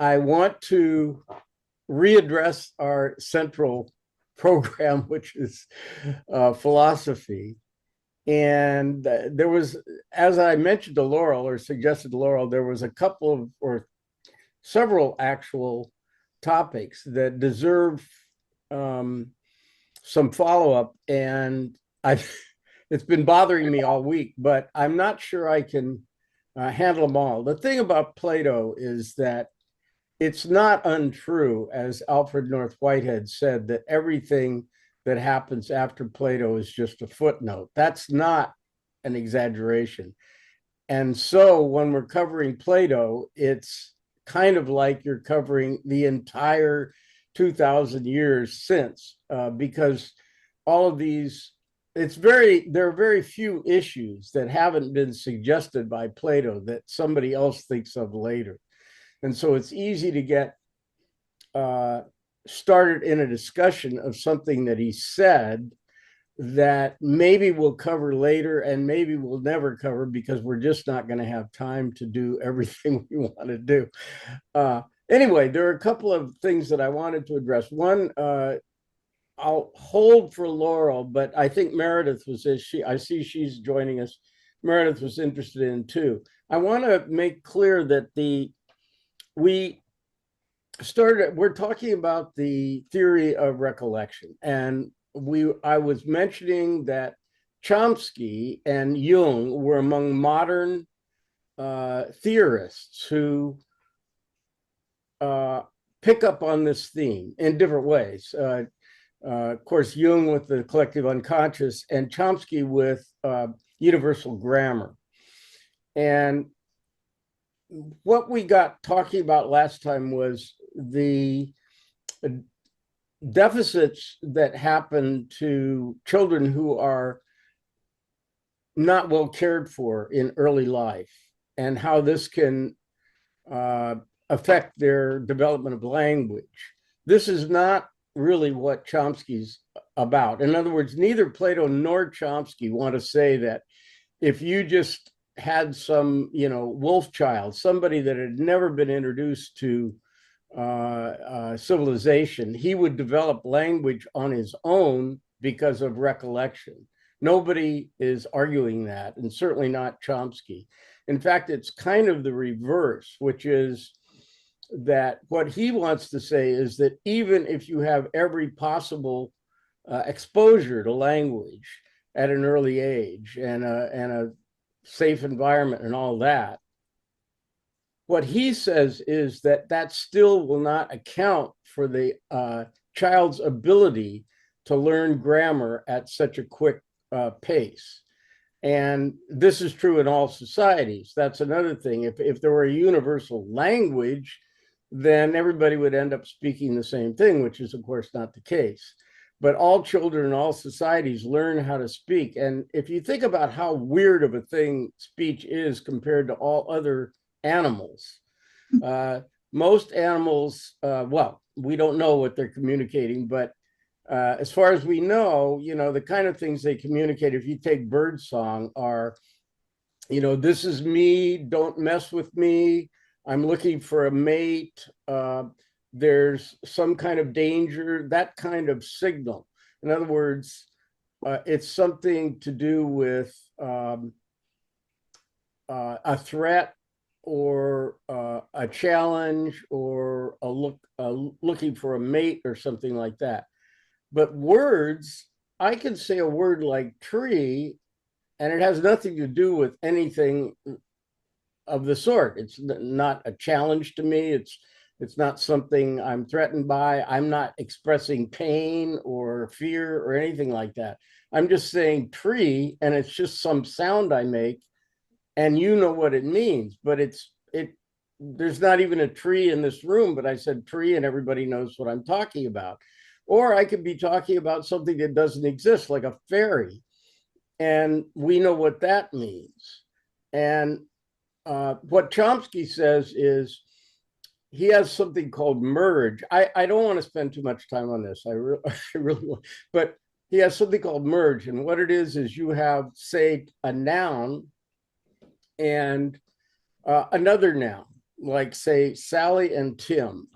I want to readdress our central program, which is philosophy. And there was, as I mentioned to Laurel or suggested to Laurel, there was a couple of or several actual topics that deserve some follow up. And I've it's been bothering me all week, but I'm not sure I can handle them all. The thing about Plato is that it's not untrue, as Alfred North Whitehead said, that everything that happens after Plato is just a footnote. That's not an exaggeration. And so when we're covering Plato, it's kind of like you're covering the entire 2,000 years since, because all of these, there are very few issues that haven't been suggested by Plato that somebody else thinks of later. And so it's easy to get started in a discussion of something that he said that maybe we'll cover later and maybe we'll never cover because we're just not going to have time to do everything we want to do. Anyway, there are a couple of things that I wanted to address. One, I'll hold for Laurel, but I think Meredith was, I see she's joining us. Meredith was interested in too. I want to make clear that we're talking about the theory of recollection, and I was mentioning that Chomsky and Jung were among modern theorists who pick up on this theme in different ways. Of course, Jung with the collective unconscious and Chomsky with universal grammar. And what we got talking about last time was the deficits that happen to children who are not well cared for in early life and how this can affect their development of language. This is not really what Chomsky's about. In other words, neither Plato nor Chomsky want to say that if you just had some, wolf child, somebody that had never been introduced to civilization, he would develop language on his own because of recollection. Nobody is arguing that, and certainly not Chomsky. In fact, it's kind of the reverse, which is that what he wants to say is that even if you have every possible exposure to language at an early age and a safe environment and all that, what he says is that that still will not account for the child's ability to learn grammar at such a quick pace. And this is true in all societies. That's another thing. If there were a universal language, then everybody would end up speaking the same thing, which is, of course, not the case. But all children in all societies learn how to speak. And if you think about how weird of a thing speech is compared to all other animals, most animals, well, we don't know what they're communicating, but as far as we know, the kind of things they communicate, if you take birdsong, are, this is me, don't mess with me, I'm looking for a mate, there's some kind of danger, that kind of signal. In other words, it's something to do with a threat or a challenge or looking for a mate or something like that. But words, I can say a word like tree, and it has nothing to do with anything of the sort. It's not a challenge to me. It's not something I'm threatened by. I'm not expressing pain or fear or anything like that. I'm just saying tree, and it's just some sound I make, and you know what it means. But there's not even a tree in this room, but I said tree, and everybody knows what I'm talking about. Or I could be talking about something that doesn't exist, like a fairy, and we know what that means. And what Chomsky says is he has something called merge. I don't want to spend too much time on this. I really want, but he has something called merge. And what it is you have, say, a noun and another noun. like say Sally and Tim.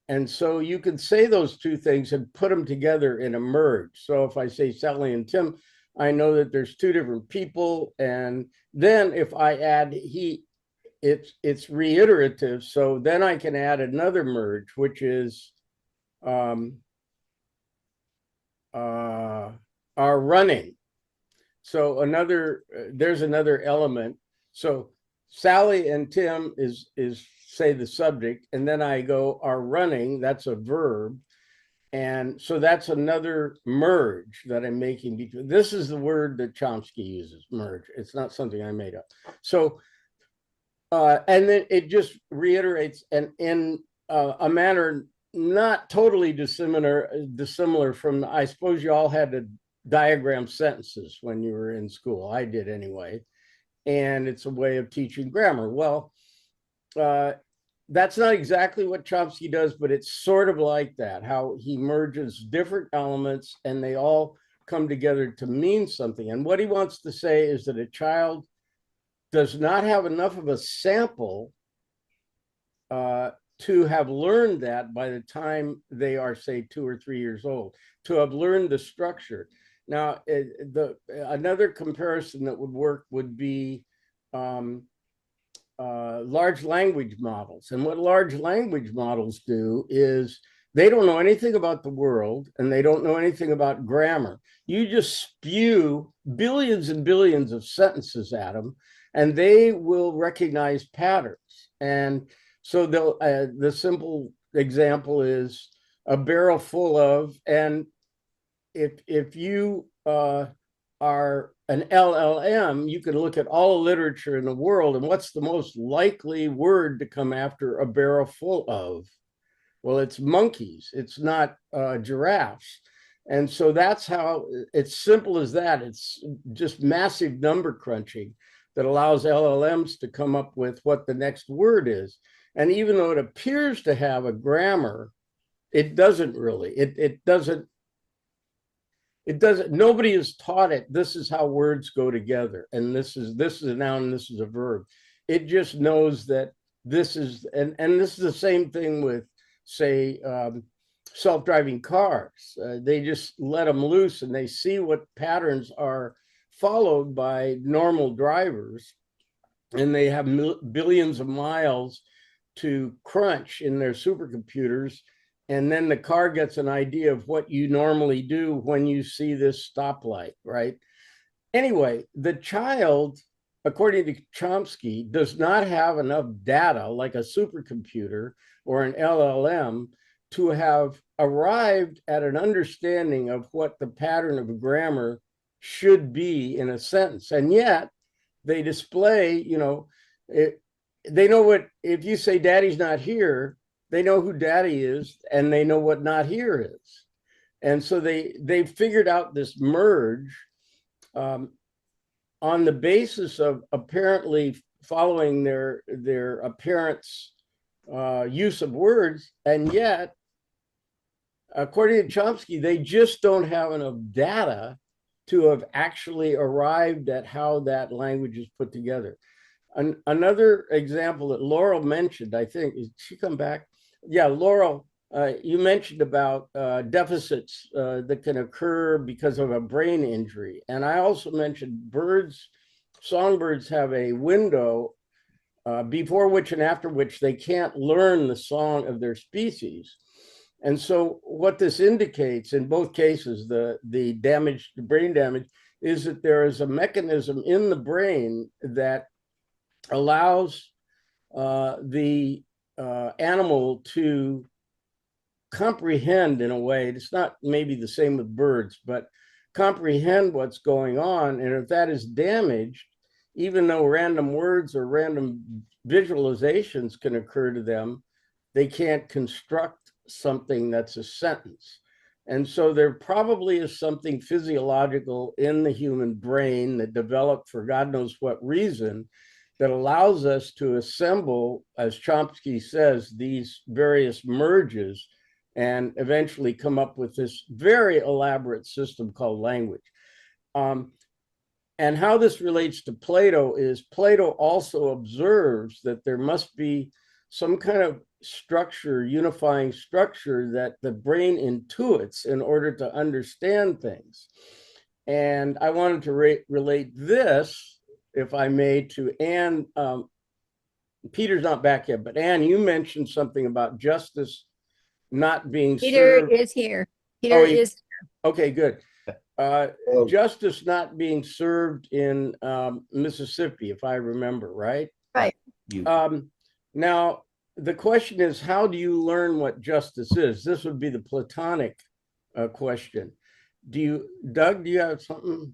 And so you could say those two things and put them together in a merge. So if I say Sally and Tim, I know that there's two different people. And then if I add he, it's reiterative. So then I can add another merge, which is our running. So there's another element. So Sally and Tim is say the subject, and then I go are running, that's a verb. And so that's another merge that I'm making between. This is the word that Chomsky uses, merge. It's not something I made up. So and then it just reiterates and in a manner not totally dissimilar from, I suppose you all had to diagram sentences when you were in school. I did anyway. And it's a way of teaching grammar. Well, that's not exactly what Chomsky does, but it's sort of like that, how he merges different elements and they all come together to mean something. And what he wants to say is that a child does not have enough of a sample to have learned that by the time they are, say, 2 or 3 years old, to have learned the structure. Now, another comparison that would work would be large language models. And what large language models do is they don't know anything about the world and they don't know anything about grammar. You just spew billions and billions of sentences at them and they will recognize patterns. And so the simple example is a barrel full of, and if you are an LLM, you can look at all literature in the world and what's the most likely word to come after a barrel full of? Well, it's monkeys. It's not giraffes. And so that's how it's simple as that. It's just massive number crunching that allows LLMs to come up with what the next word is. And even though it appears to have a grammar, it doesn't really. It doesn't, nobody has taught it, this is how words go together. And this is a noun and this is a verb. It just knows that this is, and this is the same thing with, say, self-driving cars. They just let them loose and they see what patterns are followed by normal drivers, and they have billions of miles to crunch in their supercomputers, and then the car gets an idea of what you normally do when you see this stoplight, right? Anyway, the child, according to Chomsky, does not have enough data like a supercomputer or an LLM to have arrived at an understanding of what the pattern of grammar should be in a sentence. And yet they display, they know what, if you say daddy's not here, they know who daddy is and they know what not here is. And so they figured out this merge on the basis of apparently following their appearance use of words. And yet, according to Chomsky, they just don't have enough data to have actually arrived at how that language is put together. Another example that Laurel mentioned, I think, is she come back? Yeah, Laurel, you mentioned about deficits that can occur because of a brain injury. And I also mentioned songbirds have a window before which and after which they can't learn the song of their species. And so what this indicates in both cases, the brain damage, is that there is a mechanism in the brain that allows the animal to comprehend in a way. It's not maybe the same with birds, but comprehend what's going on. And if that is damaged, even though random words or random visualizations can occur to them, they can't construct something that's a sentence. And so there probably is something physiological in the human brain that developed for God knows what reason that allows us to assemble, as Chomsky says, these various merges and eventually come up with this very elaborate system called language. And how this relates to Plato is Plato also observes that there must be some kind of structure, unifying structure that the brain intuits in order to understand things. And I wanted to relate this, if I may, to Anne. Peter's not back yet, but Anne, you mentioned something about justice not being Peter served. is here. Oh, Peter is. okay, good. Oh, Justice not being served in Mississippi, if I remember right. Right. Now, the question is, how do you learn what justice is? This would be the Platonic question. Doug, do you have something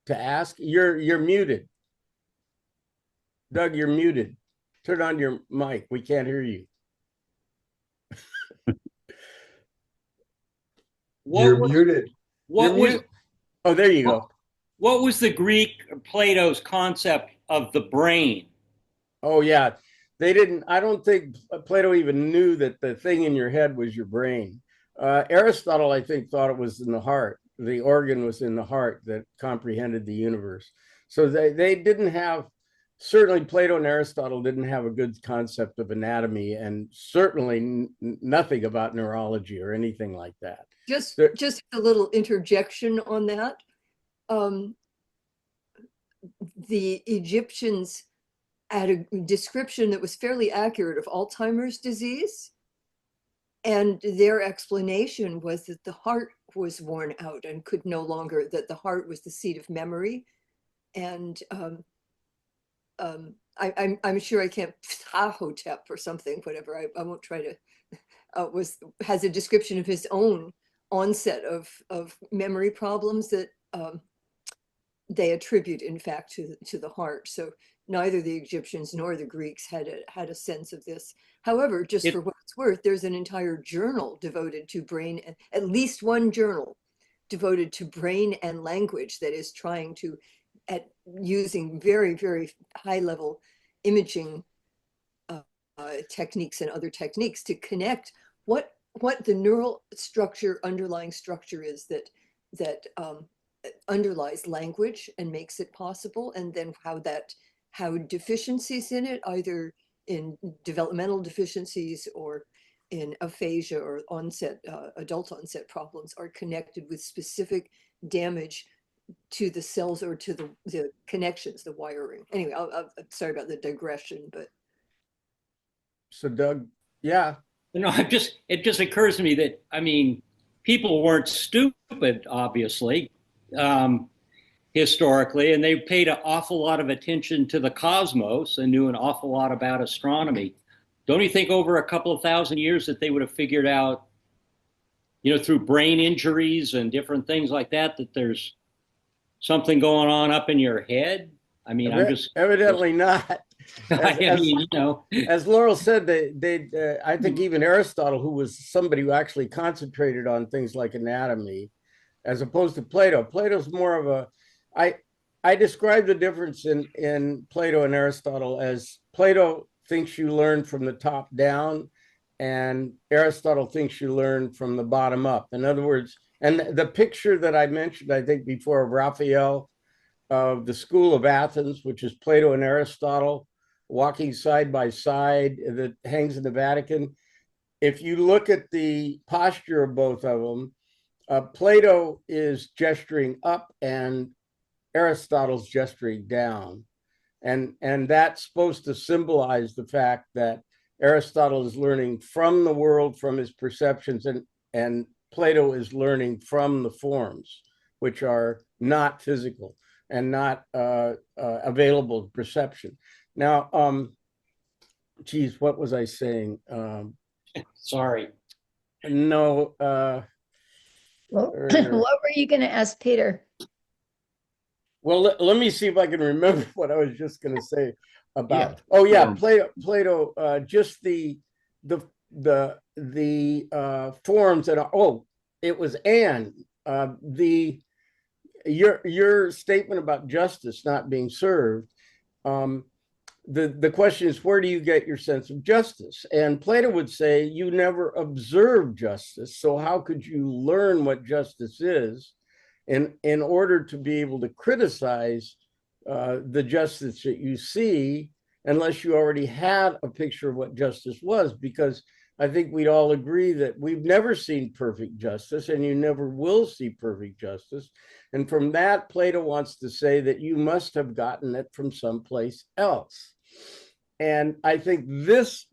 to ask? You're muted. Doug, you're muted. Turn on your mic. We can't hear you. you're muted. What You're was muted. Oh, there you go. what was the Greek Plato's concept of the brain? Oh, yeah. They didn't, I don't think Plato even knew that the thing in your head was your brain. Aristotle, I think, thought it was in the heart. The organ was in the heart that comprehended the universe. So they didn't have, certainly Plato and Aristotle didn't have a good concept of anatomy, and certainly nothing about neurology or anything like that. Just There- just a little interjection on that. Um, the Egyptians had a description that was fairly accurate of Alzheimer's disease. And their explanation was that the heart was worn out and could no longer, that the heart was the seat of memory. And I'm sure I can't, Ptahhotep or something, whatever, I won't try to, has a description of his own onset of memory problems that they attribute, in fact, to the heart. So neither the Egyptians nor the Greeks had a sense of this. However, just for what it's worth, there's an entire journal devoted to brain, at least one journal devoted to brain and language that is trying to, at using very, very high level imaging techniques and other techniques to connect what the neural structure, underlying structure is that underlies language and makes it possible, and then how deficiencies in it, either in developmental deficiencies or in aphasia or adult onset problems, are connected with specific damage to the cells or to the connections, the wiring. Anyway, I'm sorry about the digression, but. So Doug, yeah. It just occurs to me that, I mean, people weren't stupid, obviously, historically, and they paid an awful lot of attention to the cosmos and knew an awful lot about astronomy. Don't you think over a couple of thousand years that they would have figured out, through brain injuries and different things like that, that there's something going on up in your head? I mean, Evidently not. As Laurel said, I think even Aristotle, who was somebody who actually concentrated on things like anatomy, as opposed to Plato. Plato's more of a, I describe the difference in Plato and Aristotle as Plato thinks you learn from the top down, and Aristotle thinks you learn from the bottom up. In other words, and the picture that I mentioned, I think before, of Raphael, of the School of Athens, which is Plato and Aristotle walking side by side, that hangs in the Vatican. If you look at the posture of both of them, Plato is gesturing up and Aristotle's gesturing down. And that's supposed to symbolize the fact that Aristotle is learning from the world, from his perceptions, and Plato is learning from the forms, which are not physical and not available to perception. Now, geez, what was I saying? Sorry. No. What were you going to ask Peter? Well, let me see if I can remember what I was just going to say about. Yeah. Oh yeah, Plato. Just the forms that are. Oh, it was Anne. Your statement about justice not being served. The question is, where do you get your sense of justice? And Plato would say, you never observe justice, so how could you learn what justice is? in order to be able to criticize the justice that you see, unless you already had a picture of what justice was, because I think we'd all agree that we've never seen perfect justice, and you never will see perfect justice. And from that, Plato wants to say that you must have gotten it from someplace else. And I think this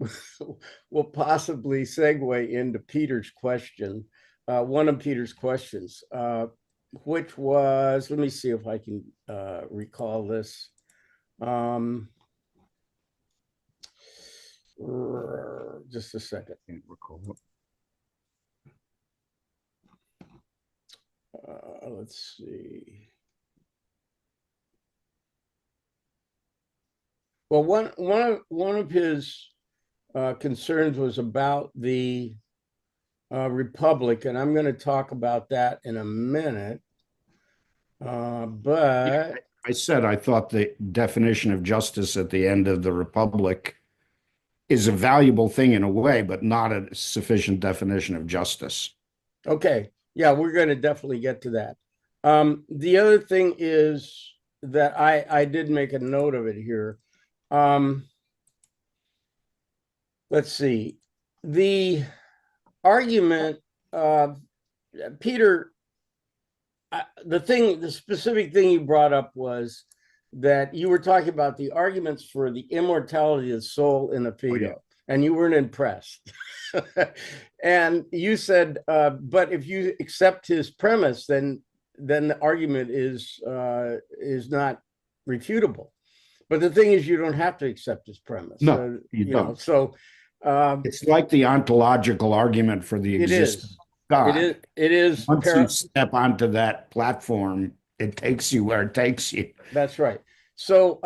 will possibly segue into Peter's question, one of Peter's questions, which was, let me see if I can recall this. Just a second. Can't recall. Let's see. Well, one of his concerns was about the Republic, and I'm going to talk about that in a minute. But I said I thought the definition of justice at the end of the Republic is a valuable thing in a way, but not a sufficient definition of justice. okay, yeah, we're going to definitely get to that. The other thing is that I did make a note of it here. Let's see. The argument, Peter, the specific thing you brought up was that you were talking about the arguments for the immortality of the soul in the Phaedo, and you weren't impressed. And you said, but if you accept his premise, then the argument is not refutable. But the thing is, you don't have to accept his premise. No, you don't. So it's like the ontological argument for the existence of God. It is. Once you step onto that platform, it takes you where it takes you. That's right. So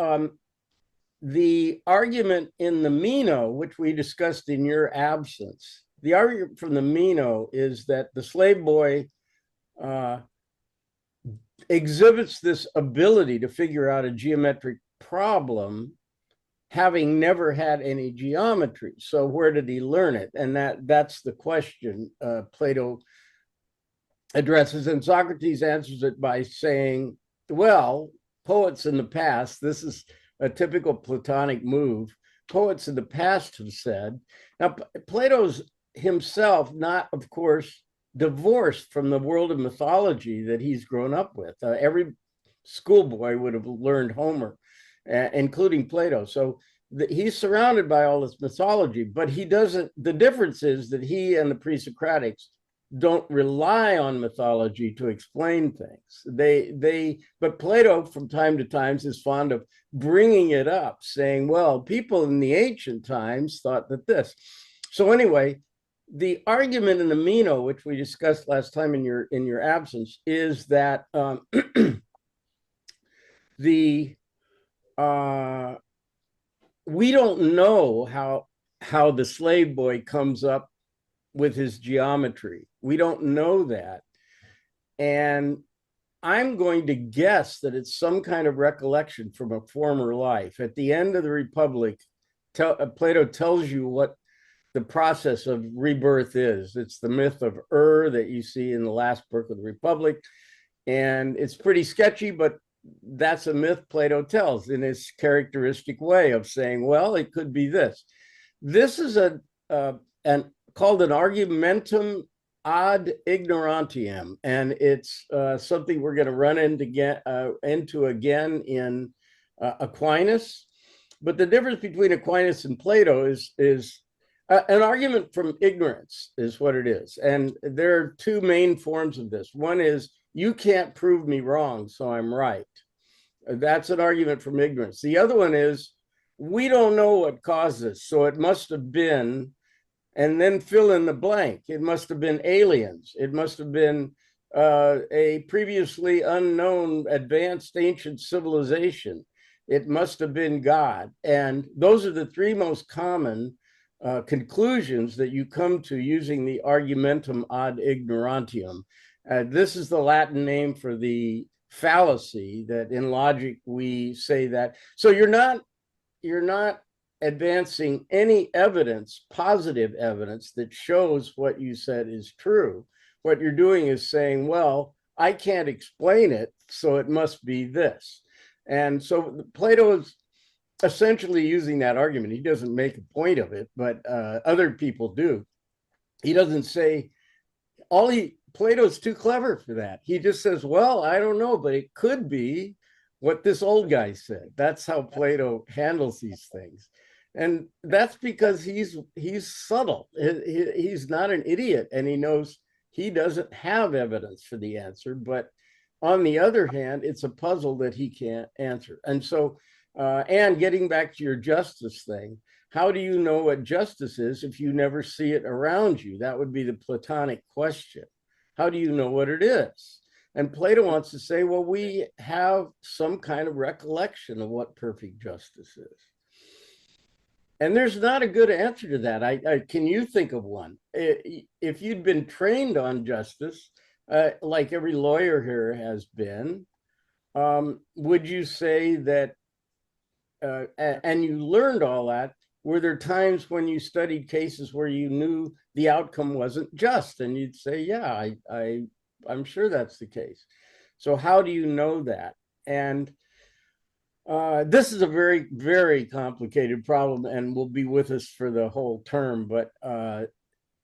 the argument in the Meno, which we discussed in your absence, the argument from the Meno is that the slave boy exhibits this ability to figure out a geometric problem, having never had any geometry. So where did he learn it? And that's the question Plato addresses. And Socrates answers it by saying, well, poets in the past, this is a typical Platonic move, poets in the past have said, now Plato's himself not, of course, divorced from the world of mythology that he's grown up with. Every schoolboy would have learned Homer, including Plato. So he's surrounded by all this mythology, but he doesn't, the difference is that he and the pre-Socratics don't rely on mythology to explain things. But Plato from time to time is fond of bringing it up, saying, well, people in the ancient times thought that this. So anyway, the argument in the Meno, which we discussed last time in your absence, is that we don't know how the slave boy comes up with his geometry. We don't know that. And I'm going to guess that it's some kind of recollection from a former life. At the end of the Republic, Plato tells you what the process of rebirth is. It's the myth of that you see in the last book of the Republic. And it's pretty sketchy, but that's a myth Plato tells in his characteristic way of saying, well, it could be this. This is called an argumentum ad ignorantiam, and it's something we're going to run into again in Aquinas. But the difference between Aquinas and Plato is an argument from ignorance is what it is. And there are two main forms of this. One is, you can't prove me wrong, so I'm right. That's an argument from ignorance. The other one is, we don't know what caused this, so it must have been, and then fill in the blank. It must have been aliens. It must have been a previously unknown advanced ancient civilization. It must have been God. And those are the three most common conclusions that you come to using the argumentum ad ignorantium. This is the Latin name for the fallacy that in logic we say that. So you're not advancing any evidence, positive evidence that shows what you said is true. What you're doing is saying, well, I can't explain it, so it must be this. And so Plato is essentially using that argument. He doesn't make a point of it, but other people do. He doesn't say, Plato's too clever for that. He just says, well, I don't know, but it could be what this old guy said. That's how Plato handles these things. And that's because he's subtle. He's not an idiot, and he knows he doesn't have evidence for the answer. But on the other hand, it's a puzzle that he can't answer. And so, and getting back to your justice thing, how do you know what justice is if you never see it around you? That would be the Platonic question. How do you know what it is? And Plato wants to say, well, we have some kind of recollection of what perfect justice is. And there's not a good answer to that. Can you think of one? If you'd been trained on justice, like every lawyer here has been, would you say that, and you learned all that, were there times when you studied cases where you knew the outcome wasn't just, and you'd say, yeah, I'm sure that's the case. So how do you know that? And this is a very, very complicated problem and will be with us for the whole term, but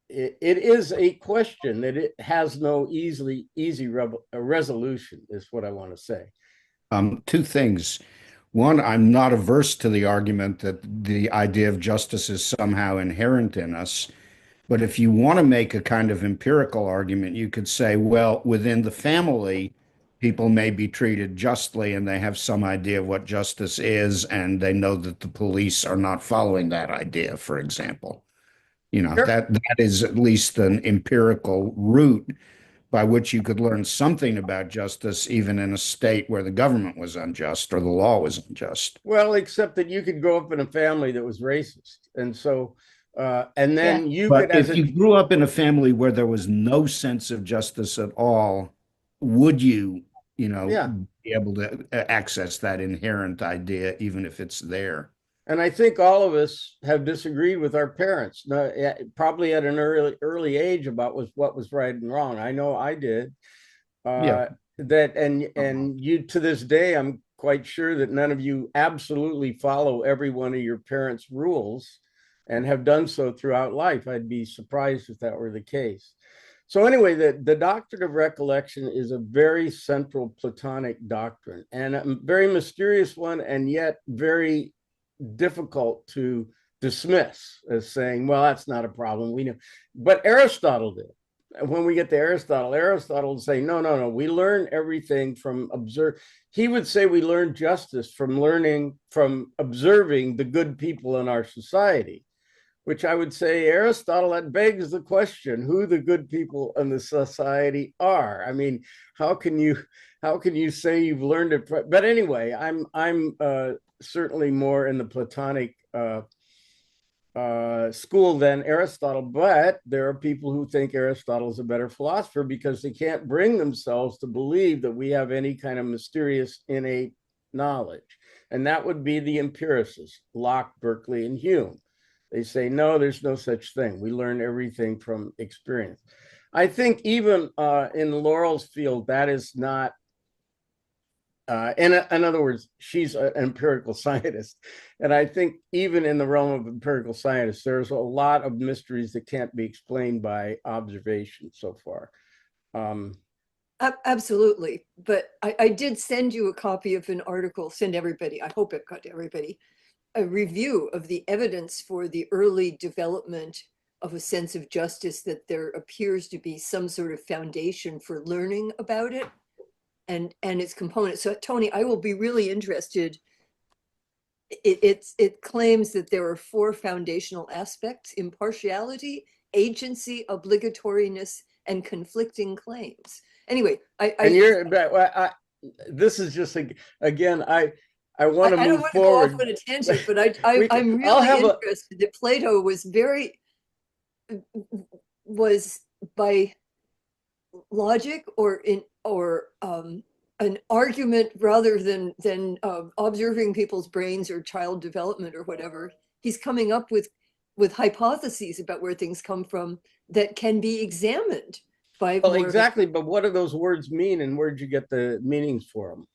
it is a question that it has no easy resolution, is what I want to say. Two things. One, I'm not averse to the argument that the idea of justice is somehow inherent in us. But if you want to make a kind of empirical argument, you could say, well, within the family, people may be treated justly and they have some idea of what justice is, and they know that the police are not following that idea, for example. You know, Sure. that is at least an empirical route by which you could learn something about justice, even in a state where the government was unjust or the law was unjust. Well, except that you could grow up in a family that was racist. And so, and then you But could, if you grew up in a family where there was no sense of justice at all, would you, Yeah. be able to access that inherent idea, even if it's there? And I think all of us have disagreed with our parents, probably at an early age, about what was right and wrong. I know I did. Yeah. That and you, to this day, I'm quite sure that none of you absolutely follow every one of your parents' rules and have done so throughout life. I'd be surprised if that were the case. So anyway, the doctrine of recollection is a very central Platonic doctrine, and a very mysterious one, and yet very difficult to dismiss as saying, well, that's not a problem. We know, but Aristotle did. When we get to Aristotle would say, no, we learn everything from He would say we learn justice from observing the good people in our society, which I would say, Aristotle, that begs the question who the good people in the society are. I mean, how can you say you've learned it? But anyway, I'm certainly more in the Platonic school than Aristotle, but there are people who think Aristotle is a better philosopher because they can't bring themselves to believe that we have any kind of mysterious innate knowledge. And that would be the empiricists, Locke, Berkeley, and Hume. They say, no, there's no such thing. We learn everything from experience. I think even in Laurel's field, that is not, in other words, she's an empirical scientist. And I think even in the realm of empirical scientists, there's a lot of mysteries that can't be explained by observation so far. Absolutely. But I did send you a copy of an article, send everybody, I hope it got to everybody, a review of the evidence for the early development of a sense of justice, that there appears to be some sort of foundation for learning about it and its components. So Tony, I will be really interested. It claims that there are 4 foundational aspects: impartiality, agency, obligatoriness, and conflicting claims. Anyway, this is just, again, I want to move forward. I don't want to go off on a tangent, but I'm really interested that Plato was by logic or an argument rather than observing people's brains or child development or whatever. He's coming up with hypotheses about where things come from that can be examined five Well, more. exactly, but what do those words mean, and where'd you get the meanings for them?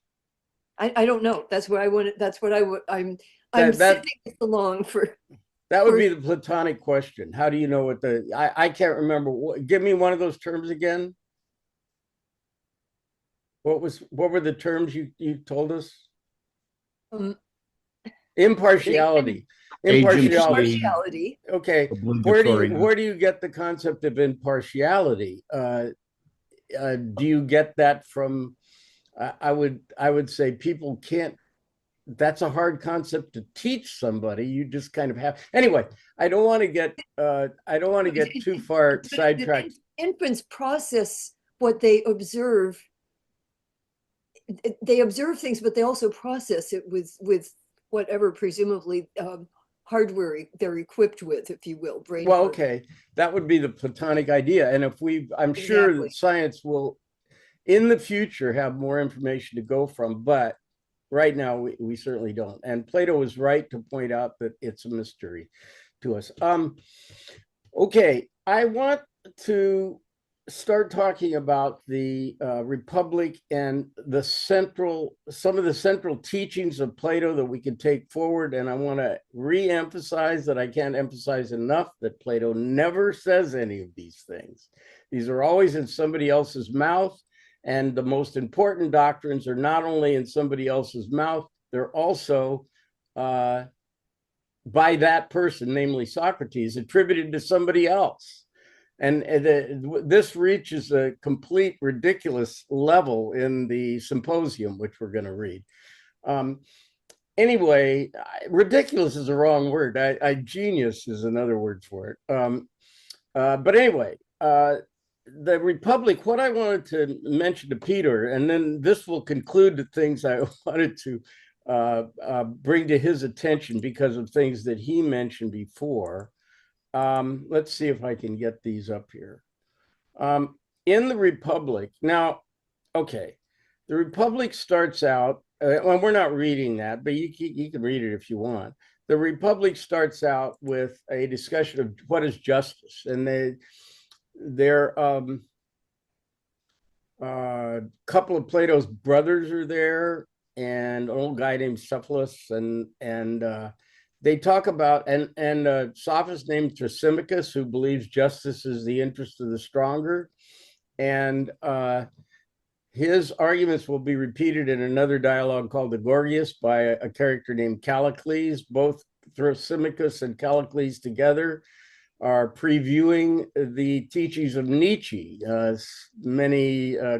I don't know. That's what I want. That's what I'm That sending this along for. that would for- be the Platonic question. How do you know what I can't remember. Give me one of those terms again. What were the terms you told us? um, Impartiality. Agency. Impartiality. Partiality. Okay. Obligatory. Where do you get the concept of impartiality? Do you get that from? I would say people can't. That's a hard concept to teach somebody. You just kind of have. Anyway, I don't want to get too far sidetracked. Infants process what they observe. They observe things, but they also process it with whatever presumably hardware they're equipped with, if you will. Brain. Well, hardware. okay, that would be the Platonic idea, and I'm sure Exactly. that science will, in the future, have more information to go from, but right now we certainly don't. And Plato was right to point out that it's a mystery to us. Okay, I want to start talking about the Republic and some of the central teachings of Plato that we can take forward. And I want to re-emphasize that I can't emphasize enough that Plato never says any of these things. These are always in somebody else's mouth. And the most important doctrines are not only in somebody else's mouth, they're also by that person, namely Socrates, attributed to somebody else. And this reaches a complete ridiculous level in the symposium, which we're going to read. Anyway, ridiculous is the wrong word. Genius is another word for it. But anyway, the Republic, what I wanted to mention to Peter, and then this will conclude the things I wanted to bring to his attention because of things that he mentioned before. Let's see if I can get these up here. In the Republic, now, okay, the Republic starts out, well, we're not reading that, but you can read it if you want. The Republic starts out with a discussion of what is justice, and they're a couple of Plato's brothers are there, and an old guy named Cephalus, and they talk about and a sophist named Thrasymachus, who believes justice is the interest of the stronger, and his arguments will be repeated in another dialogue called the Gorgias by a character named Callicles. Both Thrasymachus and Callicles together are previewing the teachings of Nietzsche a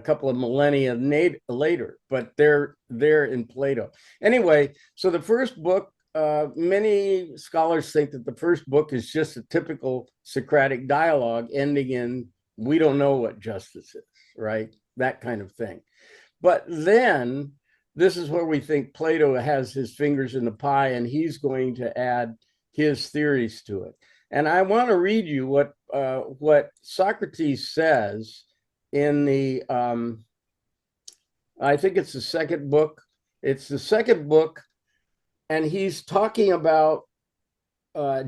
couple of millennia later, but they're in Plato. Anyway, so the first book, many scholars think that the first book is just a typical Socratic dialogue ending in, we don't know what justice is, right? That kind of thing. But then this is where we think Plato has his fingers in the pie, and he's going to add his theories to it. And I want to read you what Socrates says in the, I think it's the second book. It's the second book, and he's talking about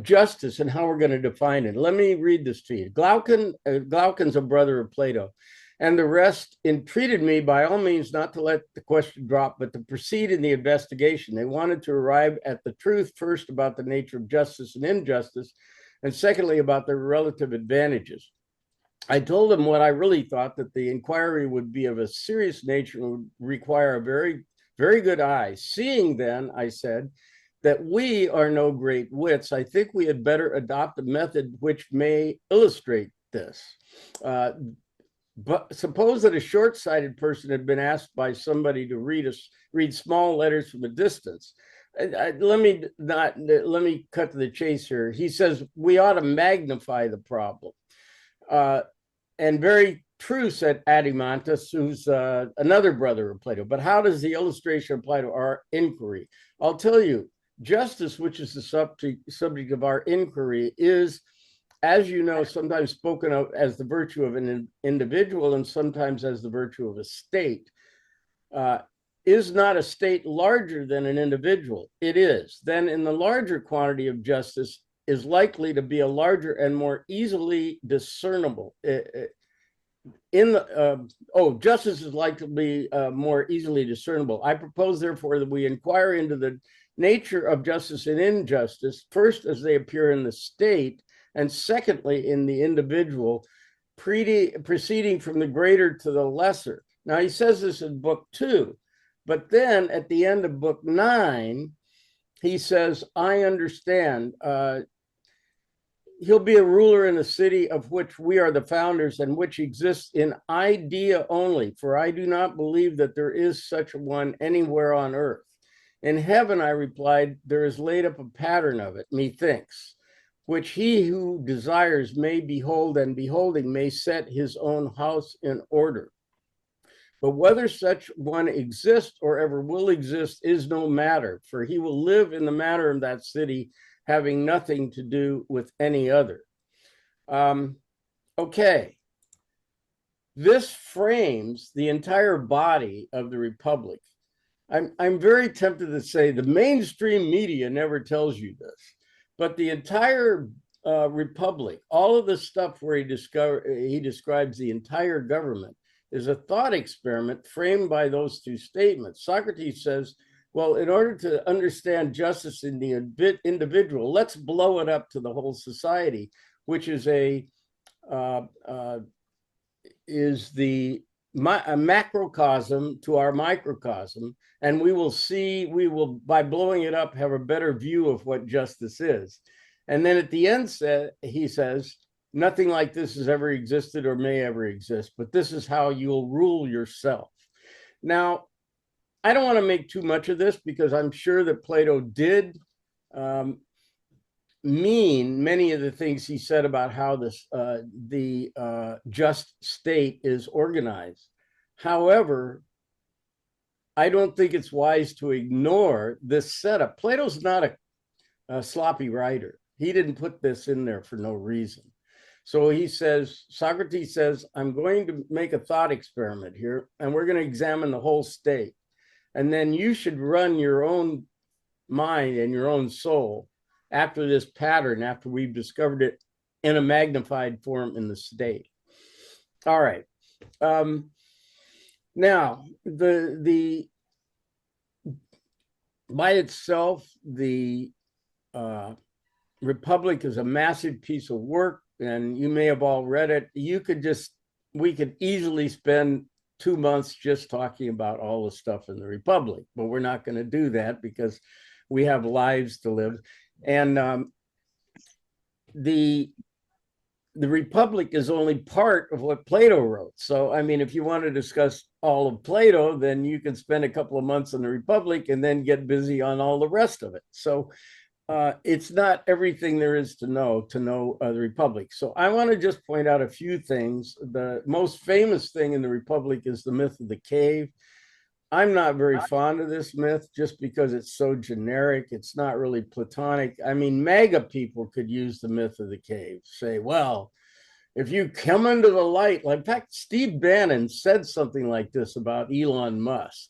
justice and how we're going to define it. Let me read this to you. Glaucon's a brother of Plato, and the rest entreated me by all means not to let the question drop, but to proceed in the investigation. They wanted to arrive at the truth first about the nature of justice and injustice, and secondly, about their relative advantages. I told them what I really thought, that the inquiry would be of a serious nature and would require a very, very good eye. Seeing then, I said, that we are no great wits, I think we had better adopt a method which may illustrate this. But suppose that a short-sighted person had been asked by somebody to read small letters from a distance. Let me cut to the chase here. He says we ought to magnify the problem. And very true, said Adimantus, who's another brother of Plato. But how does the illustration apply to our inquiry? I'll tell you, justice, which is the subject of our inquiry, is, as you know, sometimes spoken of as the virtue of an individual and sometimes as the virtue of a state. Is not a state larger than an individual? It is. Then in the larger quantity of justice is likely to be a larger and more easily discernible. in the justice is likely to be more easily discernible. I propose, therefore, that we inquire into the nature of justice and injustice, first as they appear in the state, and secondly in the individual, proceeding from the greater to the lesser. Now, he says this in book 2, but then at the end of book 9, he says, I understand. He'll be a ruler in a city of which we are the founders and which exists in idea only, for I do not believe that there is such a one anywhere on earth. In heaven, I replied, there is laid up a pattern of it, methinks, which he who desires may behold, and beholding may set his own house in order. But whether such one exists or ever will exist is no matter, for he will live in the matter of that city, having nothing to do with any other. Okay. This frames the entire body of the Republic. I'm very tempted to say the mainstream media never tells you this, but the entire Republic, all of the stuff where he describes the entire government, is a thought experiment framed by those two statements. Socrates says, well, in order to understand justice in the individual, let's blow it up to the whole society, which is a macrocosm to our microcosm, and we will by blowing it up have a better view of what justice is. And then at the end, he says, nothing like this has ever existed or may ever exist, but this is how you'll rule yourself. Now, I don't want to make too much of this because I'm sure that Plato did mean many of the things he said about how the just state is organized. However, I don't think it's wise to ignore this setup. Plato's not a sloppy writer. He didn't put this in there for no reason. So he says, Socrates says, I'm going to make a thought experiment here, and we're going to examine the whole state. And then you should run your own mind and your own soul after this pattern, after we've discovered it in a magnified form in the state. All right. Now, by itself, the Republic is a massive piece of work, and you may have all read it. We could easily spend 2 months just talking about all the stuff in the Republic, but we're not going to do that because we have lives to live. And the Republic is only part of what Plato wrote. So, I mean, if you want to discuss all of Plato, then you can spend a couple of months in the Republic and then get busy on all the rest of it. So it's not everything there is to know the Republic. So I want to just point out a few things. The most famous thing in the Republic is the myth of the cave. I'm not very fond of this myth just because it's so generic. It's not really Platonic. I mean, MAGA people could use the myth of the cave, say, well, if you come into the light, like in fact, Steve Bannon said something like this about Elon Musk.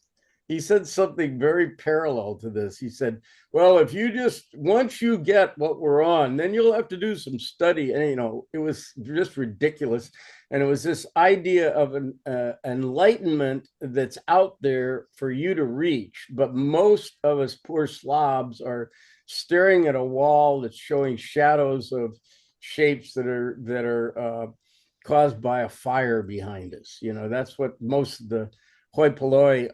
He said something very parallel to this. He said, well, if you once you get what we're on, then you'll have to do some study. And, it was just ridiculous. And it was this idea of an enlightenment that's out there for you to reach. But most of us poor slobs are staring at a wall that's showing shadows of shapes that are caused by a fire behind us. That's what most of the hoi polloi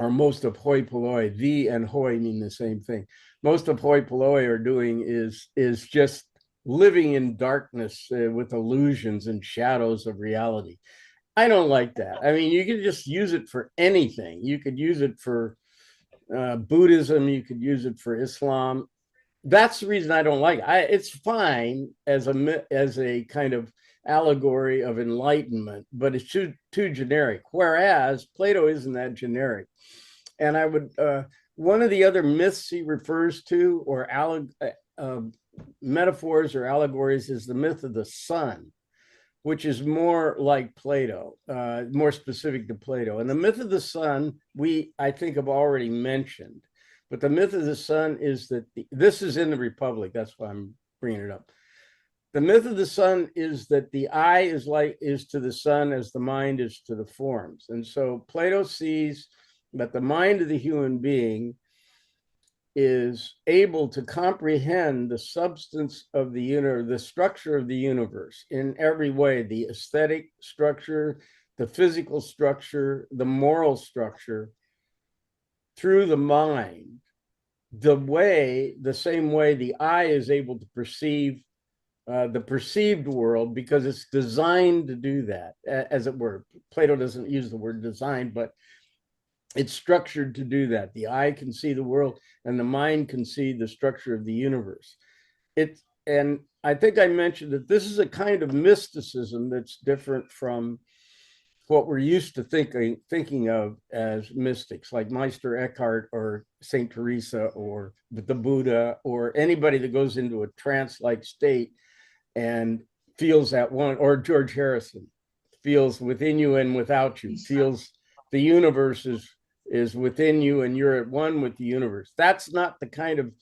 or most of hoi polloi, the and hoi mean the same thing. Most of hoi polloi are doing is just living in darkness with illusions and shadows of reality. I don't like that. I mean, you could just use it for anything. You could use it for Buddhism. You could use it for Islam. That's the reason I don't like it. It's fine as a kind of allegory of enlightenment, but it's too generic. Whereas Plato isn't that generic. And I would one of the other myths he refers to, or metaphors or allegories, is the myth of the sun, which is more like Plato, more specific to Plato. And the myth of the sun, I think have already mentioned, but the myth of the sun is that this is in the Republic. That's why I'm bringing it up. The myth of the sun is that the eye is to the sun as the mind is to the forms. And so Plato sees that the mind of the human being is able to comprehend the substance of the universe, the structure of the universe in every way, the aesthetic structure, the physical structure, the moral structure, through the mind, the same way the eye is able to perceive the perceived world, because it's designed to do that, as it were. Plato doesn't use the word design, but it's structured to do that. The eye can see the world and the mind can see the structure of the universe. And I think I mentioned that this is a kind of mysticism that's different from what we're used to thinking of as mystics, like Meister Eckhart or Saint Teresa or the Buddha, or anybody that goes into a trance-like state and feels at one, or George Harrison, feels within you and without you, feels the universe is within you and you're at one with the universe. That's not the kind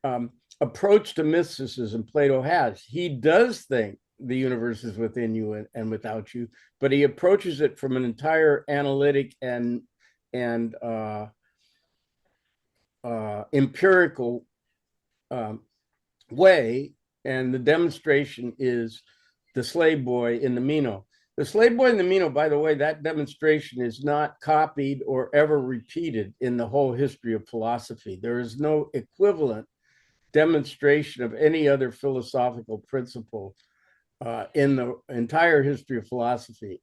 of approach to mysticism Plato has. He does think the universe is within you and without you, but he approaches it from an entire analytic and empirical way. And the demonstration is the slave boy in the Meno. The slave boy in the Meno, by the way, that demonstration is not copied or ever repeated in the whole history of philosophy. There is no equivalent demonstration of any other philosophical principle in the entire history of philosophy,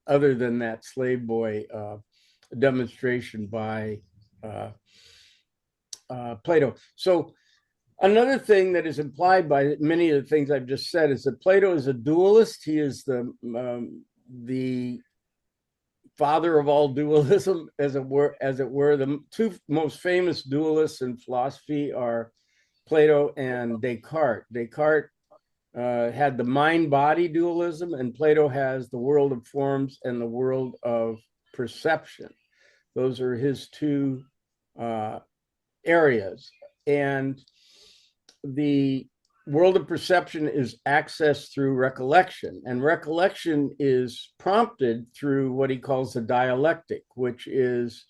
other than that slave boy demonstration by Plato. So another thing that is implied by many of the things I've just said is that Plato is a dualist. He is the father of all dualism, as it were. The two most famous dualists in philosophy are Plato and Descartes. Descartes had the mind-body dualism, and Plato has the world of forms and the world of perception. Those are his two areas. And the world of perception is accessed through recollection, and recollection is prompted through what he calls the dialectic, which is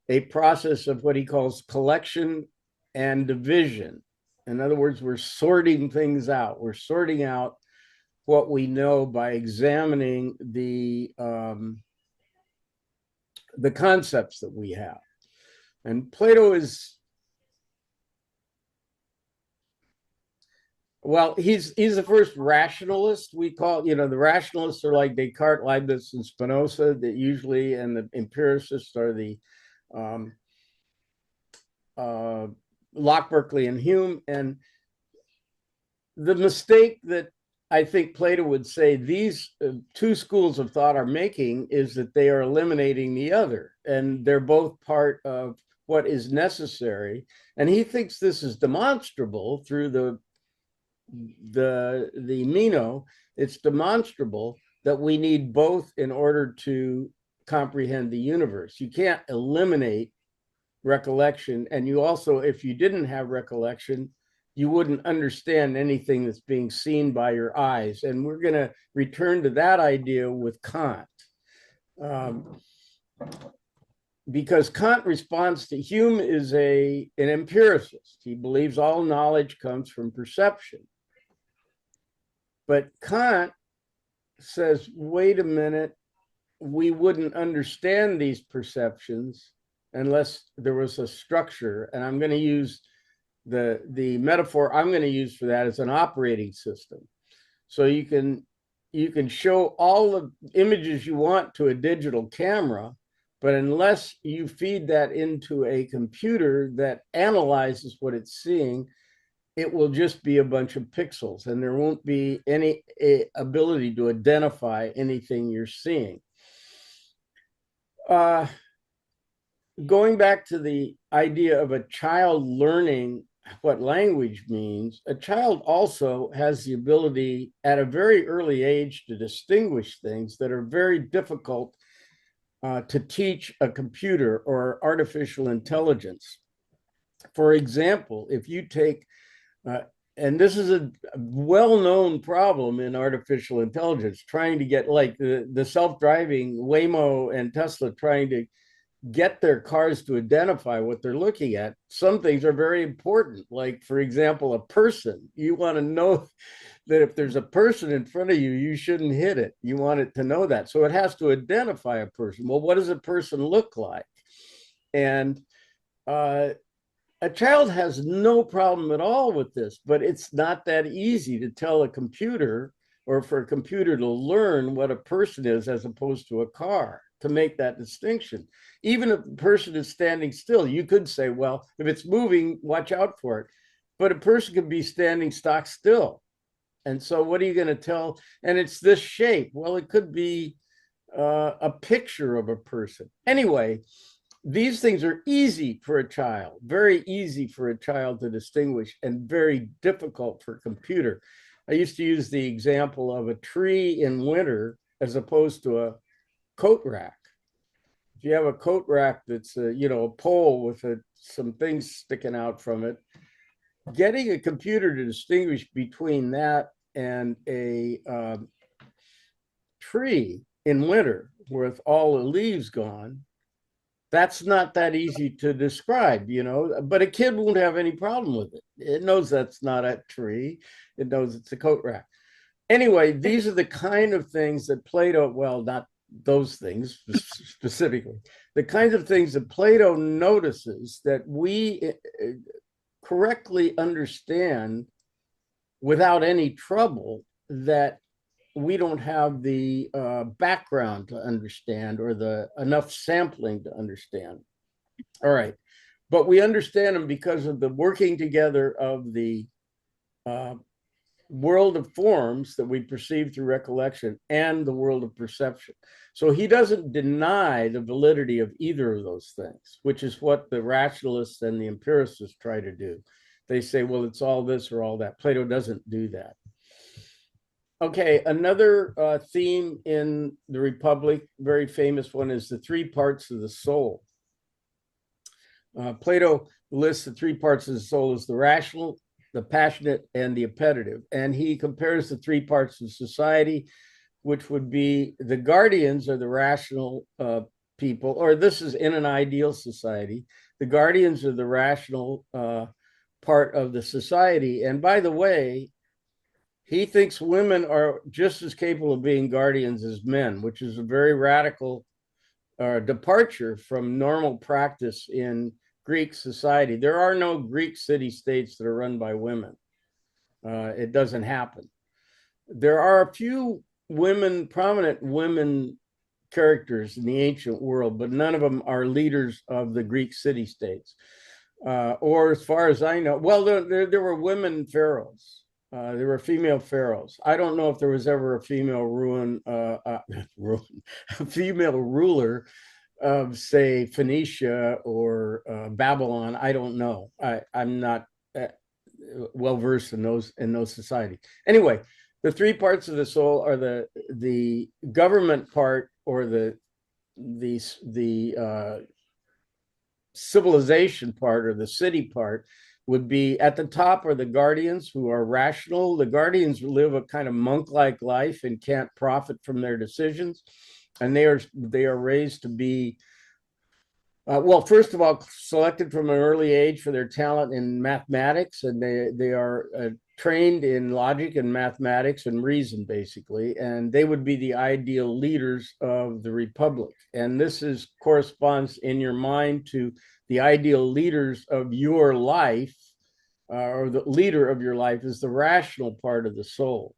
a process of what he calls collection and division. In other words, we're sorting things out. We're sorting out what we know by examining the concepts that we have. And Plato is, well, he's the first rationalist. We call, the rationalists are like Descartes, Leibniz, and Spinoza, that usually, and the empiricists are the Locke, Berkeley, and Hume. And the mistake that I think Plato would say these two schools of thought are making is that they are eliminating the other, and they're both part of what is necessary. And he thinks this is demonstrable through the Meno. It's demonstrable that we need both in order to comprehend the universe. You can't eliminate recollection, and you also, if you didn't have recollection, you wouldn't understand anything that's being seen by your eyes. And we're going to return to that idea with Kant, because Kant responds to Hume is an empiricist. He believes all knowledge comes from perception. But Kant says, wait a minute, we wouldn't understand these perceptions unless there was a structure. And I'm going to use the metaphor I'm going to use for that is an operating system. So you can show all the images you want to a digital camera, but unless you feed that into a computer that analyzes what it's seeing, it will just be a bunch of pixels, and there won't be any ability to identify anything you're seeing. Going back to the idea of a child learning what language means, a child also has the ability at a very early age to distinguish things that are very difficult to teach a computer or artificial intelligence. For example, if you take, and this is a well-known problem in artificial intelligence, trying to get like the self-driving Waymo and Tesla trying to get their cars to identify what they're looking at. Some things are very important. Like, for example, a person. You want to know that if there's a person in front of you, you shouldn't hit it. You want it to know that. So it has to identify a person. Well, what does a person look like? And a child has no problem at all with this, but it's not that easy to tell a computer, or for a computer to learn what a person is as opposed to a car, to make that distinction. Even if the person is standing still, you could say, well, if it's moving, watch out for it. But a person could be standing stock still. And so what are you going to tell? And it's this shape. Well, it could be a picture of a person. Anyway, these things are easy for a child, very easy for a child to distinguish, and very difficult for a computer. I used to use the example of a tree in winter as opposed to a coat rack. If you have a coat rack that's a pole with some things sticking out from it, getting a computer to distinguish between that and a tree in winter with all the leaves gone, that's not that easy to describe, but a kid won't have any problem with it. It knows that's not a tree. It knows it's a coat rack. Anyway, these are the kind of things that Plato, well, not those things specifically, the kinds of things that Plato notices that we correctly understand without any trouble, that we don't have the background to understand, or the enough sampling to understand. All right, but we understand them because of the working together of the world of forms that we perceive through recollection and the world of perception. So he doesn't deny the validity of either of those things, which is what the rationalists and the empiricists try to do. They say, well, it's all this or all that. Plato doesn't do that. Okay, another theme in the Republic, very famous one, is the three parts of the soul. Plato lists the three parts of the soul as the rational, the passionate, and the appetitive. And he compares the three parts of society, which would be the guardians are the rational people, or this is in an ideal society. The guardians are the rational part of the society. And by the way, he thinks women are just as capable of being guardians as men, which is a very radical departure from normal practice in Greek society. There are no Greek city-states that are run by women. It doesn't happen. There are a few prominent women characters in the ancient world, but none of them are leaders of the Greek city-states. Or as far as I know, well, there were women pharaohs. There were female pharaohs. I don't know if there was ever a female female ruler of, say, Phoenicia or Babylon. I don't know. I'm not well versed in those societies. Anyway, the three parts of the soul are the government part, or the civilization part, or the city part. Would be at the top are the guardians, who are rational. The guardians live a kind of monk-like life and can't profit from their decisions. And they are raised to be, well, first of all, selected from an early age for their talent in mathematics. And they are trained in logic and mathematics and reason, basically. And they would be the ideal leaders of the Republic. And this corresponds in your mind to the ideal leaders of your life, or the leader of your life is the rational part of the soul.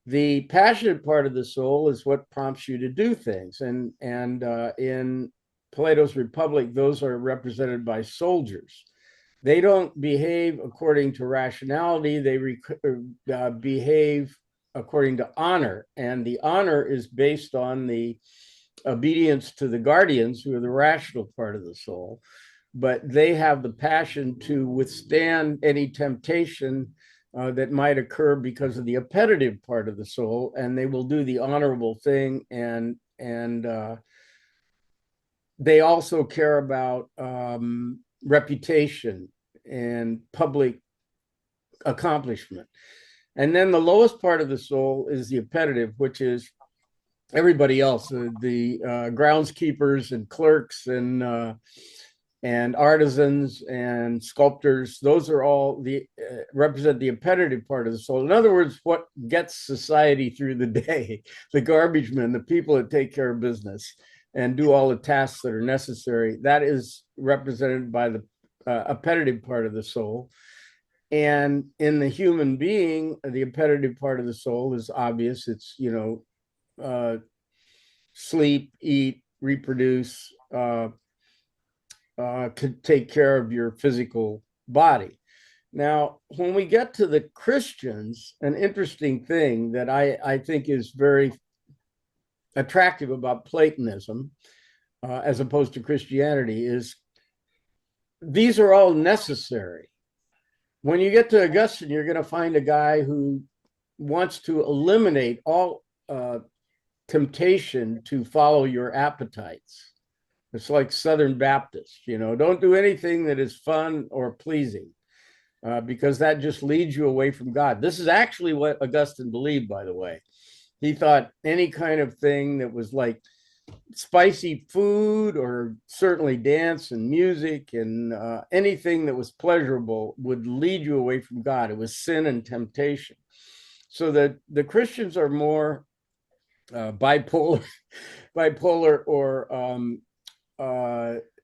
The passionate part of the soul is what prompts you to do things. And in Plato's Republic, those are represented by soldiers. They don't behave according to rationality. They behave according to honor. And the honor is based on the obedience to the guardians, who are the rational part of the soul, but they have the passion to withstand any temptation that might occur because of the appetitive part of the soul, and they will do the honorable thing. And they also care about reputation and public accomplishment. And then the lowest part of the soul is the appetitive, which is everybody else, the groundskeepers and clerks and artisans and sculptors. Those are all represent the appetitive part of the soul. In other words, what gets society through the day, the garbage men, the people that take care of business and do all the tasks that are necessary. That is represented by the appetitive part of the soul. And in the human being, the appetitive part of the soul is obvious. It's, sleep, eat, reproduce, could take care of your physical body. Now, when we get to the Christians, an interesting thing that I think is very attractive about Platonism, as opposed to Christianity, is these are all necessary. When you get to Augustine, you're going to find a guy who wants to eliminate all temptation to follow your appetites. It's like Southern Baptist, don't do anything that is fun or pleasing, because that just leads you away from God. This is actually what Augustine believed, by the way. He thought any kind of thing that was like spicy food, or certainly dance and music and anything that was pleasurable, would lead you away from God. It was sin and temptation. So that the Christians are more bipolar, or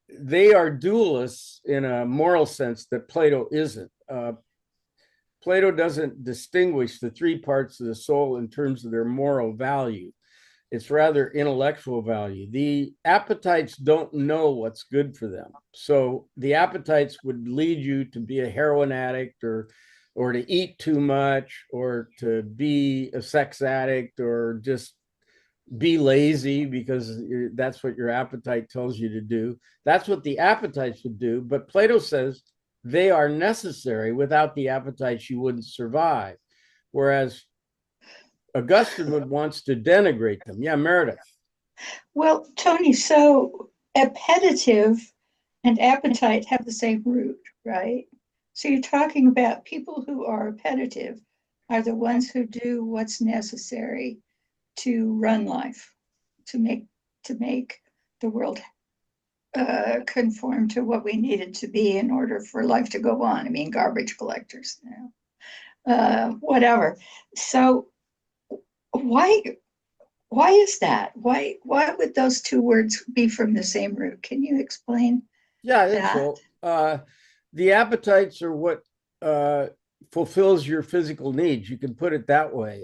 they are dualists in a moral sense that Plato isn't. Plato doesn't distinguish the three parts of the soul in terms of their moral value. It's rather intellectual value. The appetites don't know what's good for them. So the appetites would lead you to be a heroin addict, or to eat too much, or to be a sex addict, or just be lazy because that's what your appetite tells you to do. That's what the appetites would do. But Plato says they are necessary. Without the appetites, you wouldn't survive. Whereas Augustine wants to denigrate them. Yeah, Meredith. Well, Tony, so appetitive and appetite have the same root, right? So you're talking about people who are appetitive are the ones who do what's necessary to run life, to make the world conform to what we need it to be in order for life to go on. I mean, garbage collectors, whatever. So why is that? Why would those two words be from the same root? Can you explain? Yeah, I think so. The appetites are what fulfills your physical needs. You can put it that way.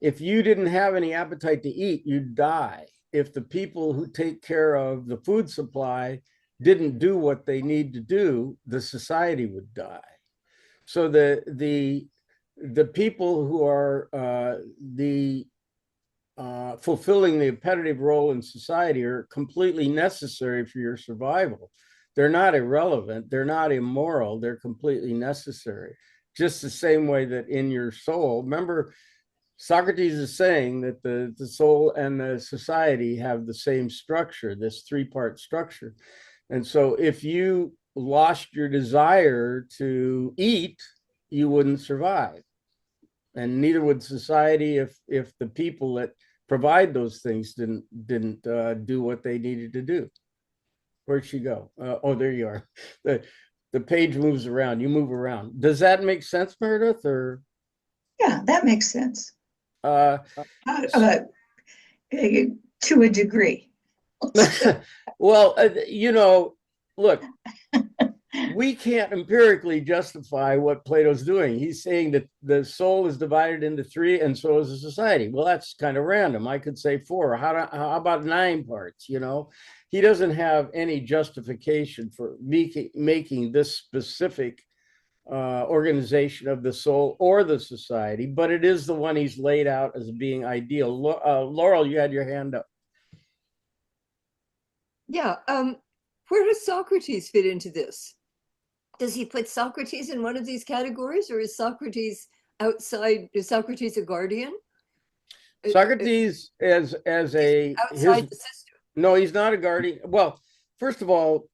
If you didn't have any appetite to eat, you'd die. If the people who take care of the food supply didn't do what they need to do, the society would die. So the people who are fulfilling the appetitive role in society are completely necessary for your survival. They're not irrelevant. They're not immoral. They're completely necessary. Just the same way that in your soul, remember, Socrates is saying that the soul and the society have the same structure, this three-part structure. And so if you lost your desire to eat, you wouldn't survive. And neither would society if the people that provide those things didn't do what they needed to do. Where'd she go? Oh, there you are. The page moves around. You move around. Does that make sense, Meredith? Or yeah, that makes sense. To a degree. Well, look, we can't empirically justify what Plato's doing. He's saying that the soul is divided into three, and so is the society. Well, that's kind of random. I could say four. How about 9 parts? He doesn't have any justification for making this specific organization of the soul or the society, but it is the one he's laid out as being ideal. Laurel, you had your hand up. Yeah. Where does Socrates fit into this? Does he put Socrates in one of these categories, or is Socrates outside? Is Socrates a guardian? Socrates as a outside the system. No, he's not a guardian. Well, first of all,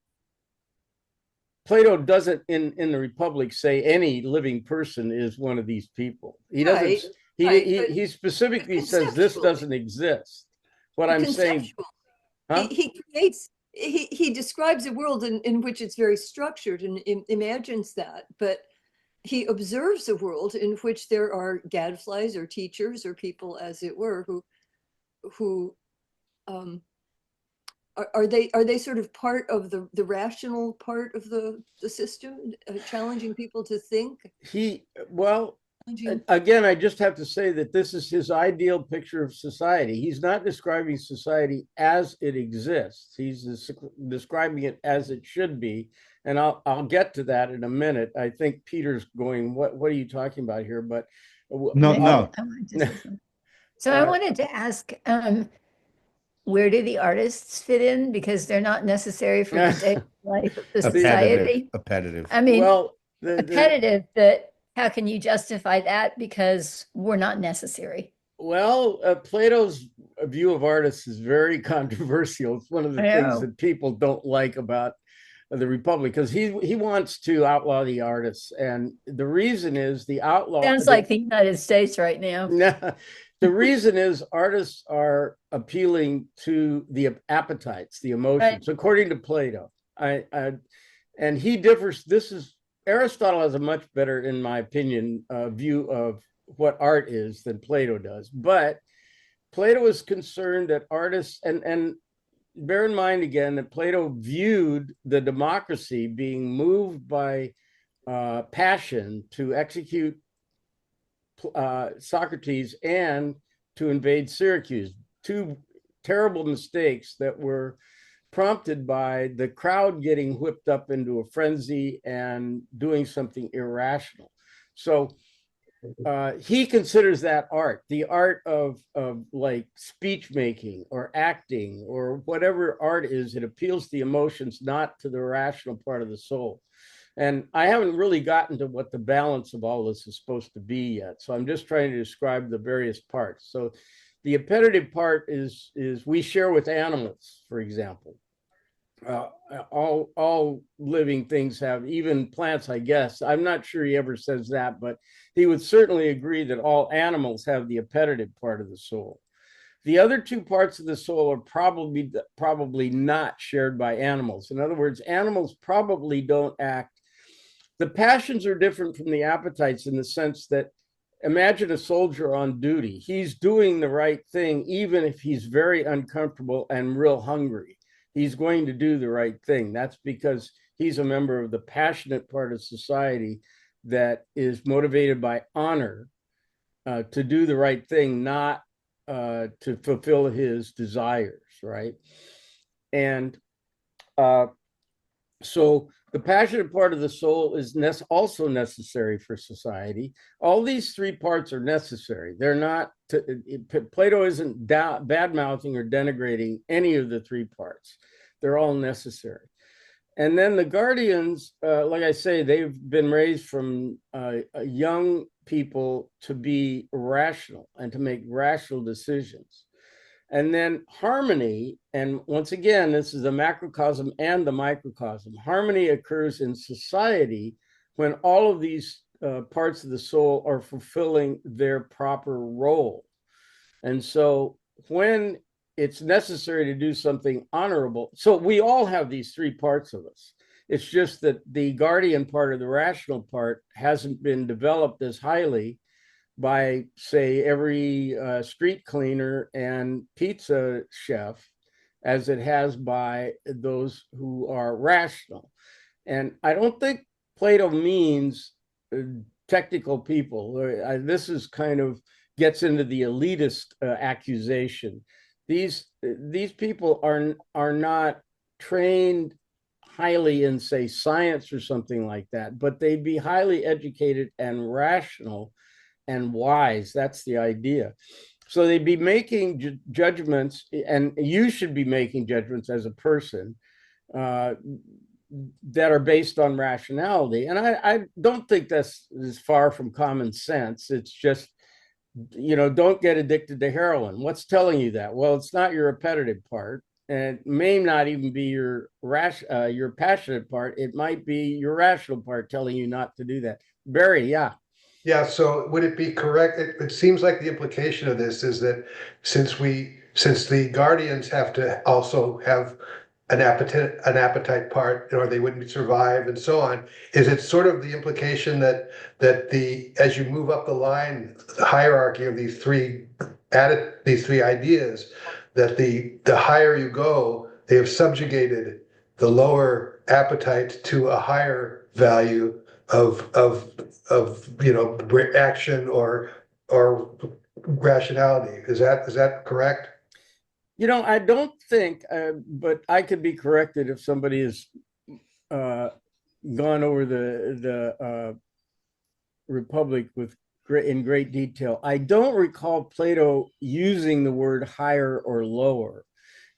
Plato doesn't in the Republic say any living person is one of these people. He doesn't. Right, He right, he, but he specifically says this conceptually. doesn't exist. What I'm saying, Conceptual. huh? He creates, he describes a world in which it's very structured and imagines that, but he observes a world in which there are gadflies or teachers or people, as it were, who are they sort of part of the rational part of the system, challenging people to think? Well, Challenging- again, I just have to say that this is his ideal picture of society. He's not describing society as it exists. He's describing it as it should be. And I'll get to that in a minute. I think Peter's going, what are you talking about here? But No, no. I wanted to say something. So I wanted to ask, where do the artists fit in? Because they're not necessary for the daily life of the society. Appetitive. I mean, well, repetitive, but how can you justify that? Because we're not necessary. Well, Plato's view of artists is very controversial. It's one of the I things know. that people don't like about the Republic, because he wants to outlaw the artists, and the reason is the outlaw. Sounds like the United States right now. The reason is artists are appealing to the appetites, the emotions, according to Plato. And he differs. Aristotle has a much better, in my opinion, view of what art is than Plato does. But Plato is concerned that artists, and bear in mind again that Plato viewed the democracy being moved by passion to execute Socrates and to invade Syracuse. Two terrible mistakes that were prompted by the crowd getting whipped up into a frenzy and doing something irrational. So he considers that art, the art of like speech making or acting or whatever art is. It appeals to the emotions, not to the rational part of the soul. And I haven't really gotten to what the balance of all this is supposed to be yet. So I'm just trying to describe the various parts. So the appetitive part is we share with animals, for example. All living things have, even plants, I guess. I'm not sure he ever says that, but he would certainly agree that all animals have the appetitive part of the soul. The other two parts of the soul are probably not shared by animals. In other words, animals probably don't act. The passions are different from the appetites in the sense that, imagine a soldier on duty. He's doing the right thing, even if he's very uncomfortable and real hungry. He's going to do the right thing. That's because he's a member of the passionate part of society that is motivated by honor to do the right thing, not to fulfill his desires, right? And so the passionate part of the soul is also necessary for society. All these three parts are necessary. They're not, Plato isn't bad-mouthing or denigrating any of the three parts. They're all necessary. And then the guardians, like I say, they've been raised from young people to be rational and to make rational decisions. And then harmony, and once again, this is the macrocosm and the microcosm. Harmony occurs in society when all of these parts of the soul are fulfilling their proper role. And so when it's necessary to do something honorable, so we all have these three parts of us. It's just that the guardian part or the rational part hasn't been developed as highly by, say, every street cleaner and pizza chef as it has by those who are rational. And I don't think Plato means technical people. This is kind of gets into the elitist accusation. These people are not trained highly in, say, science or something like that, but they'd be highly educated and rational and wise. That's the idea. So they'd be making judgments, and you should be making judgments as a person that are based on rationality. And I don't think that's is far from common sense. It's just, don't get addicted to heroin. What's telling you that? Well, it's not your appetitive part. and it may not even be your passionate part. It might be your rational part telling you not to do that. Barry, yeah. Yeah, so would it be correct? It seems like the implication of this is that since the guardians have to also have an appetite part, or they wouldn't survive and so on, is it sort of the implication that as you move up the line, the hierarchy of these three ideas, that the higher you go, they have subjugated the lower appetite to a higher value of action or rationality. Is that correct? I don't think, but I could be corrected if somebody has gone over the Republic in great detail. I don't recall Plato using the word higher or lower.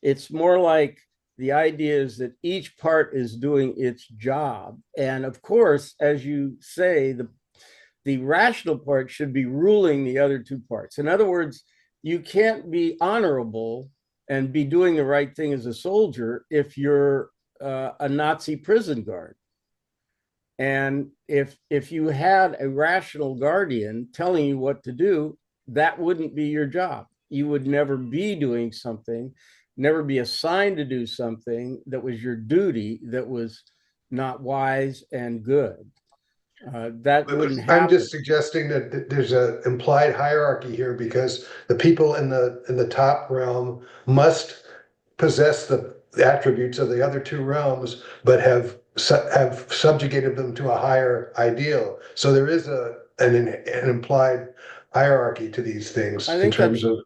It's more like the idea is that each part is doing its job. And of course, as you say, the rational part should be ruling the other two parts. In other words, you can't be honorable and be doing the right thing as a soldier if you're a Nazi prison guard. And if you had a rational guardian telling you what to do, that wouldn't be your job. You would never be doing something, never be assigned to do something that was your duty, that was not wise and good. That wouldn't happen. I'm just suggesting that there's an implied hierarchy here, because the people in the top realm must possess the attributes of the other two realms, but have subjugated them to a higher ideal. So there is an implied hierarchy to these things in terms of.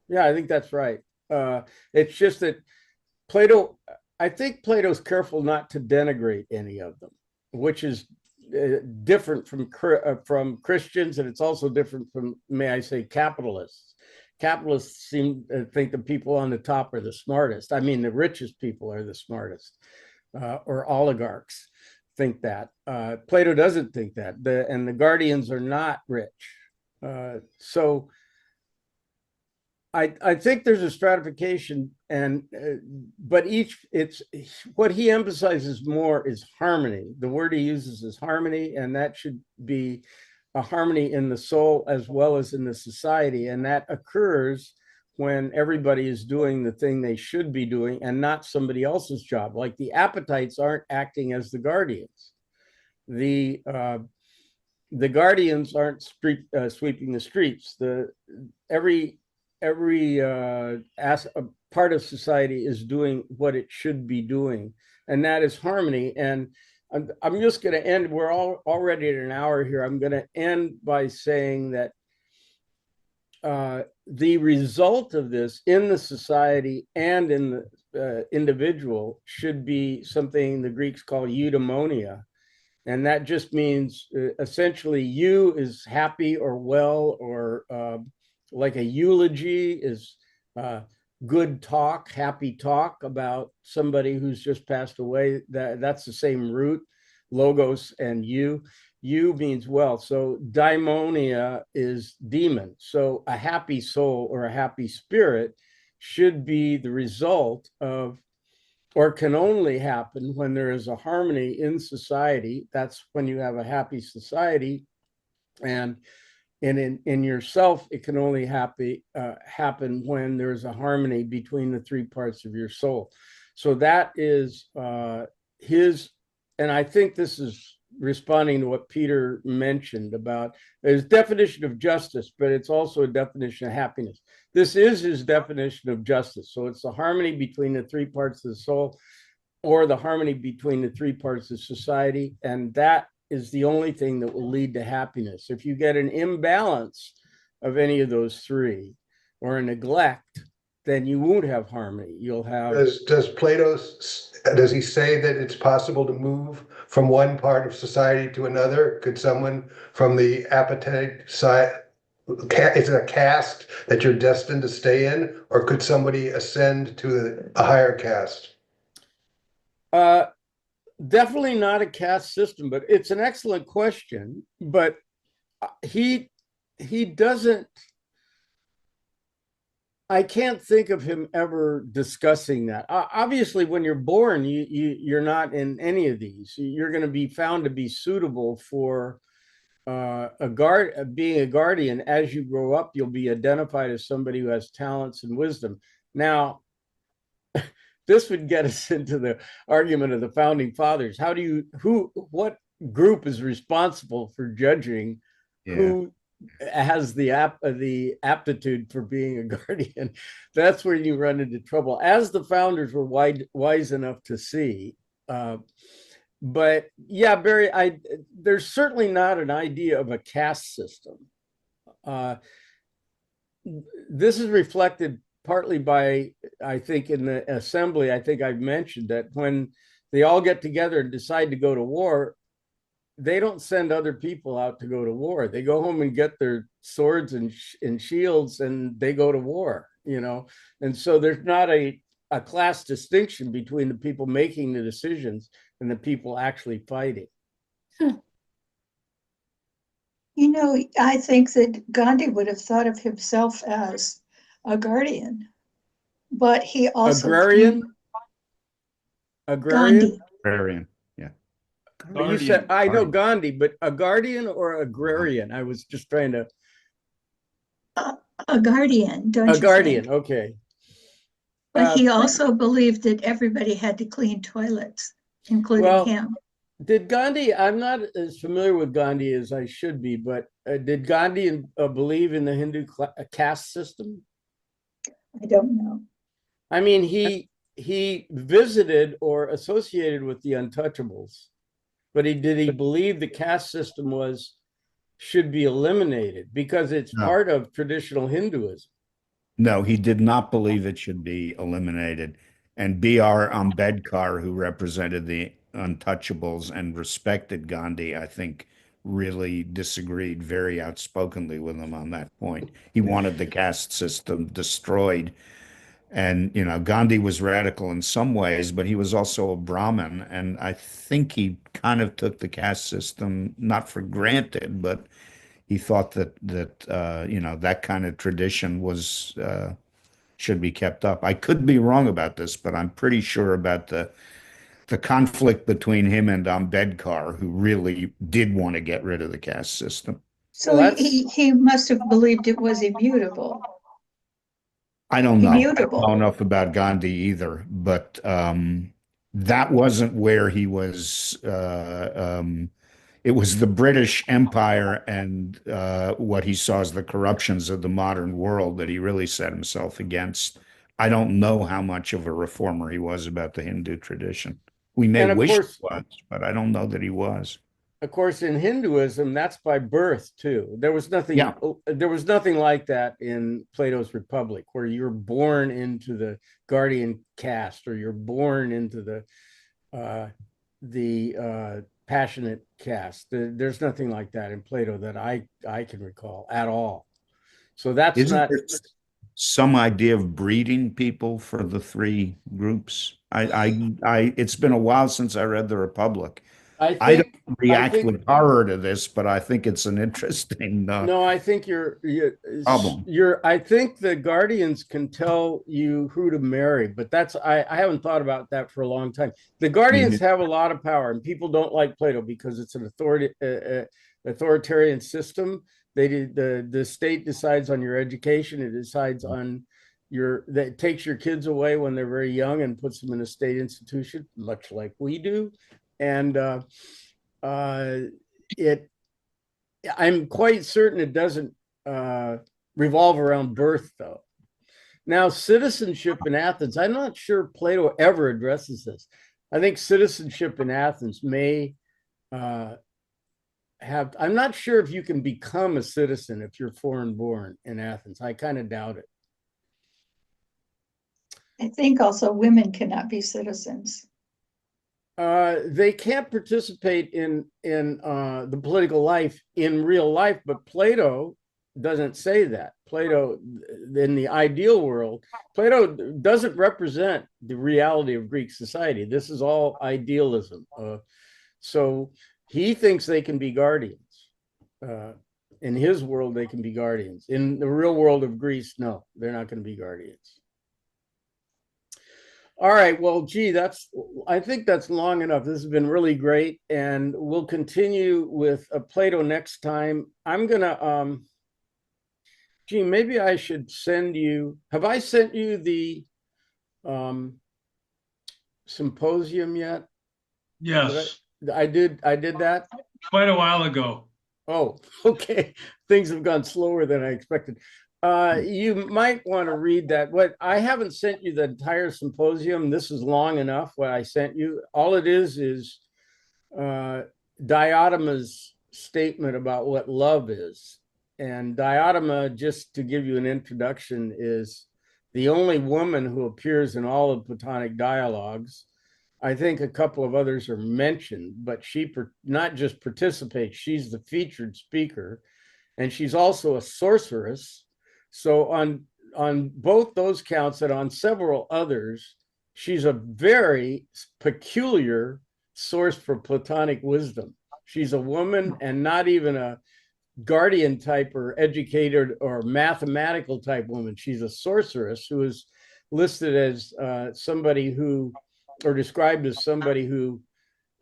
Yeah, I think that's right. It's just that I think Plato's careful not to denigrate any of them, which is different from Christians, and it's also different from, may I say, capitalists. Capitalists seem to think the people on the top are the smartest. I mean, the richest people are the smartest, or oligarchs think that. Plato doesn't think that, and the guardians are not rich. So I think there's a stratification, but it's what he emphasizes more is harmony. The word he uses is harmony, and that should be a harmony in the soul as well as in the society, and that occurs when everybody is doing the thing they should be doing and not somebody else's job. Like the appetites aren't acting as the guardians. The guardians aren't sweeping the streets. Every part of society is doing what it should be doing, and that is harmony. And I'm just going to end. We're already at an hour here. I'm going to end by saying that the result of this in the society and in the individual should be something the Greeks call eudaimonia. And that just means essentially you is happy or well, or like a eulogy is good talk, happy talk about somebody who's just passed away. That's the same root, logos and you. You means well. So daimonia is demon. So a happy soul or a happy spirit should be the result of, or can only happen when there is a harmony in society. That's when you have a happy society. And in yourself, it can only happen when there's a harmony between the three parts of your soul. So that is his, and I think this is responding to what Peter mentioned about his definition of justice, but it's also a definition of happiness. This is his definition of justice. So it's the harmony between the three parts of the soul, or the harmony between the three parts of society, and that is the only thing that will lead to happiness. If you get an imbalance of any of those three, or a neglect, then you won't have harmony. You'll have. Does Plato, does he say that it's possible to move from one part of society to another? Could someone from the appetite side, is it a caste that you're destined to stay in, or could somebody ascend to a higher caste? Definitely not a caste system, but it's an excellent question. But he doesn't. I can't think of him ever discussing that. Obviously, when you're born, you're not in any of these. You're going to be found to be suitable for being a guardian. As you grow up, you'll be identified as somebody who has talents and wisdom. Now, this would get us into the argument of the founding fathers. What group is responsible for judging who has the aptitude for being a guardian? That's where you run into trouble, as the founders were wise enough to see. But yeah, Barry, there's certainly not an idea of a caste system. This is reflected partly by, I think, in the assembly. I think I've mentioned that when they all get together and decide to go to war, they don't send other people out to go to war. They go home and get their swords and shields, and they go to war, And so there's not a class distinction between the people making the decisions and the people actually fighting. I think that Gandhi would have thought of himself as a guardian, but he also agrarian. Gandhi. Agrarian. Yeah. You said, I know Gandhi, but a guardian or agrarian? I was just trying to. A guardian, don't you? A guardian, think? Okay. But he also believed that everybody had to clean toilets, including him. Did Gandhi, I'm not as familiar with Gandhi as I should be, but did Gandhi believe in the Hindu caste system? I don't know. I mean, he visited or associated with the untouchables, but did he believe the caste system should be eliminated because it's part of traditional Hinduism? No, he did not believe it should be eliminated. And B.R. Ambedkar, who represented the untouchables and respected Gandhi, I think really disagreed very outspokenly with him on that point. He wanted the caste system destroyed. And, Gandhi was radical in some ways, but he was also a Brahmin. And I think he kind of took the caste system, not for granted, but he thought that that kind of tradition should be kept up. I could be wrong about this, but I'm pretty sure about the conflict between him and Ambedkar, who really did want to get rid of the caste system. So he must have believed it was immutable. I don't know. Immutable. I don't know enough about Gandhi either, but that wasn't where he was. It was the British Empire and what he saw as the corruptions of the modern world that he really set himself against. I don't know how much of a reformer he was about the Hindu tradition. We may wish he was, but I don't know that he was. Of course, in Hinduism, that's by birth too. There was nothing. Yeah. There was nothing like that in Plato's Republic, where you're born into the guardian caste, or you're born into the passionate caste. There's nothing like that in Plato that I can recall at all. So that's not some idea of breeding people for the three groups. It's been a while since I read the Republic. I don't react with horror to this, but I think it's an interesting. No, I think problem. I think the guardians can tell you who to marry, but I haven't thought about that for a long time. The guardians have a lot of power, and people don't like Plato because it's an authoritarian system. The state decides on your education. It decides on that takes your kids away when they're very young and puts them in a state institution, much like we do. And I'm quite certain it doesn't revolve around birth, though. Now, citizenship in Athens, I'm not sure Plato ever addresses this. I think citizenship in Athens may I'm not sure if you can become a citizen if you're foreign born in Athens. I kind of doubt it. I think also women cannot be citizens. They can't participate in the political life in real life, but Plato doesn't say that. Plato, in the ideal world, Plato doesn't represent the reality of Greek society. This is all idealism. So he thinks they can be guardians. in his world, they can be guardians. In the real world of Greece, no, they're not going to be guardians. All right. Well, gee, I think that's long enough. This has been really great. And we'll continue with Plato next time. I'm going to, gee, maybe I should send you, have I sent you the symposium yet? Yes, I did that. quite a while ago. Oh, okay. Things have gone slower than I expected. You might want to read that. What I haven't sent you the entire symposium. This is long enough. What I sent you, all it is Diotima's statement about what love is. And Diotima, just to give you an introduction, is the only woman who appears in all of Platonic dialogues. I think a couple of others are mentioned, but she not just participates, she's the featured speaker, and she's also a sorceress. So on both those counts and on several others, she's a very peculiar source for Platonic wisdom. She's a woman and not even a guardian type or educated or mathematical type woman. She's a sorceress who is listed as somebody who, or described as somebody who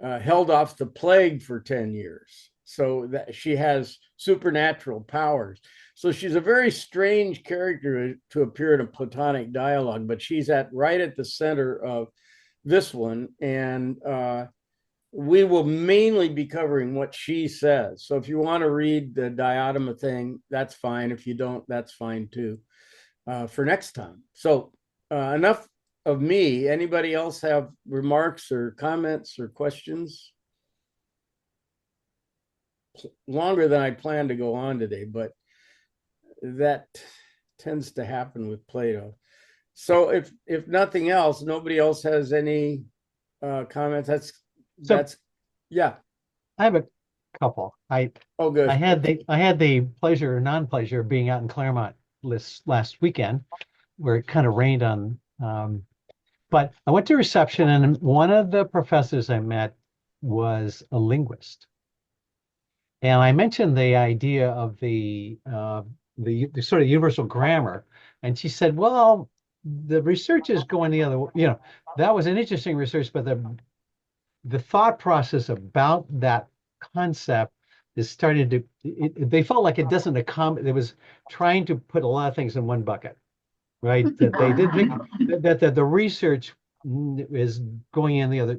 held off the plague for 10 years. So that she has supernatural powers. So she's a very strange character to appear in a Platonic dialogue, but she's right at the center of this one. And we will mainly be covering what she says. So if you want to read the Diotima thing, that's fine. If you don't, that's fine too, for next time. So enough of me. Anybody else have remarks or comments or questions? Longer than I planned to go on today, but that tends to happen with Plato. So if nothing else, nobody else has any comments. That's yeah. I have a couple. Oh, good. I had the pleasure or non-pleasure of being out in Claremont last weekend, where it kind of rained on. But I went to reception, and one of the professors I met was a linguist. And I mentioned the idea of the sort of universal grammar, and she said, "Well, the research is going the other way. You know, that was an interesting research, but the thought process about that concept is starting to. They felt like it doesn't accommodate. It was trying to put a lot of things in one bucket, right? That they did think that the research is going in the other."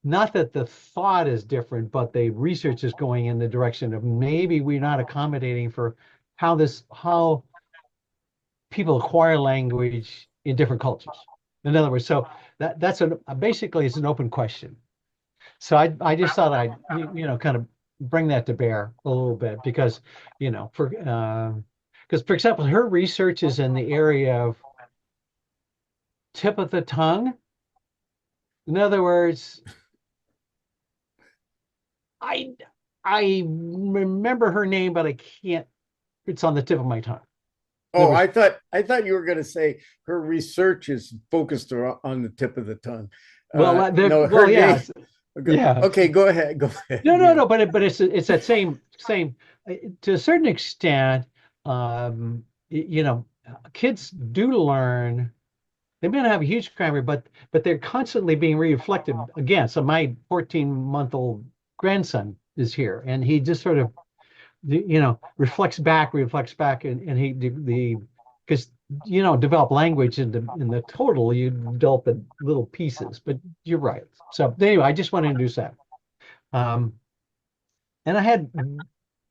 Not that the thought is different, but the research is going in the direction of maybe we're not accommodating for how people acquire language in different cultures. In other words, so that's basically it's an open question. So I just thought I'd kind of bring that to bear a little bit because for example, her research is in the area of tip of the tongue. In other words, I remember her name, but I can't. It's on the tip of my tongue. Oh, I thought you were going to say her research is focused on the tip of the tongue. Well, no, yeah. Yeah. Okay, go ahead. Go ahead. No. But it's that same to a certain extent. Kids do learn. They may not have a huge grammar, but they're constantly being reflected again. So my 14-month-old grandson is here, and he just sort of, reflects back, and he because develop language in the total, you develop in little pieces. But you're right. So anyway, I just want to introduce that. And I had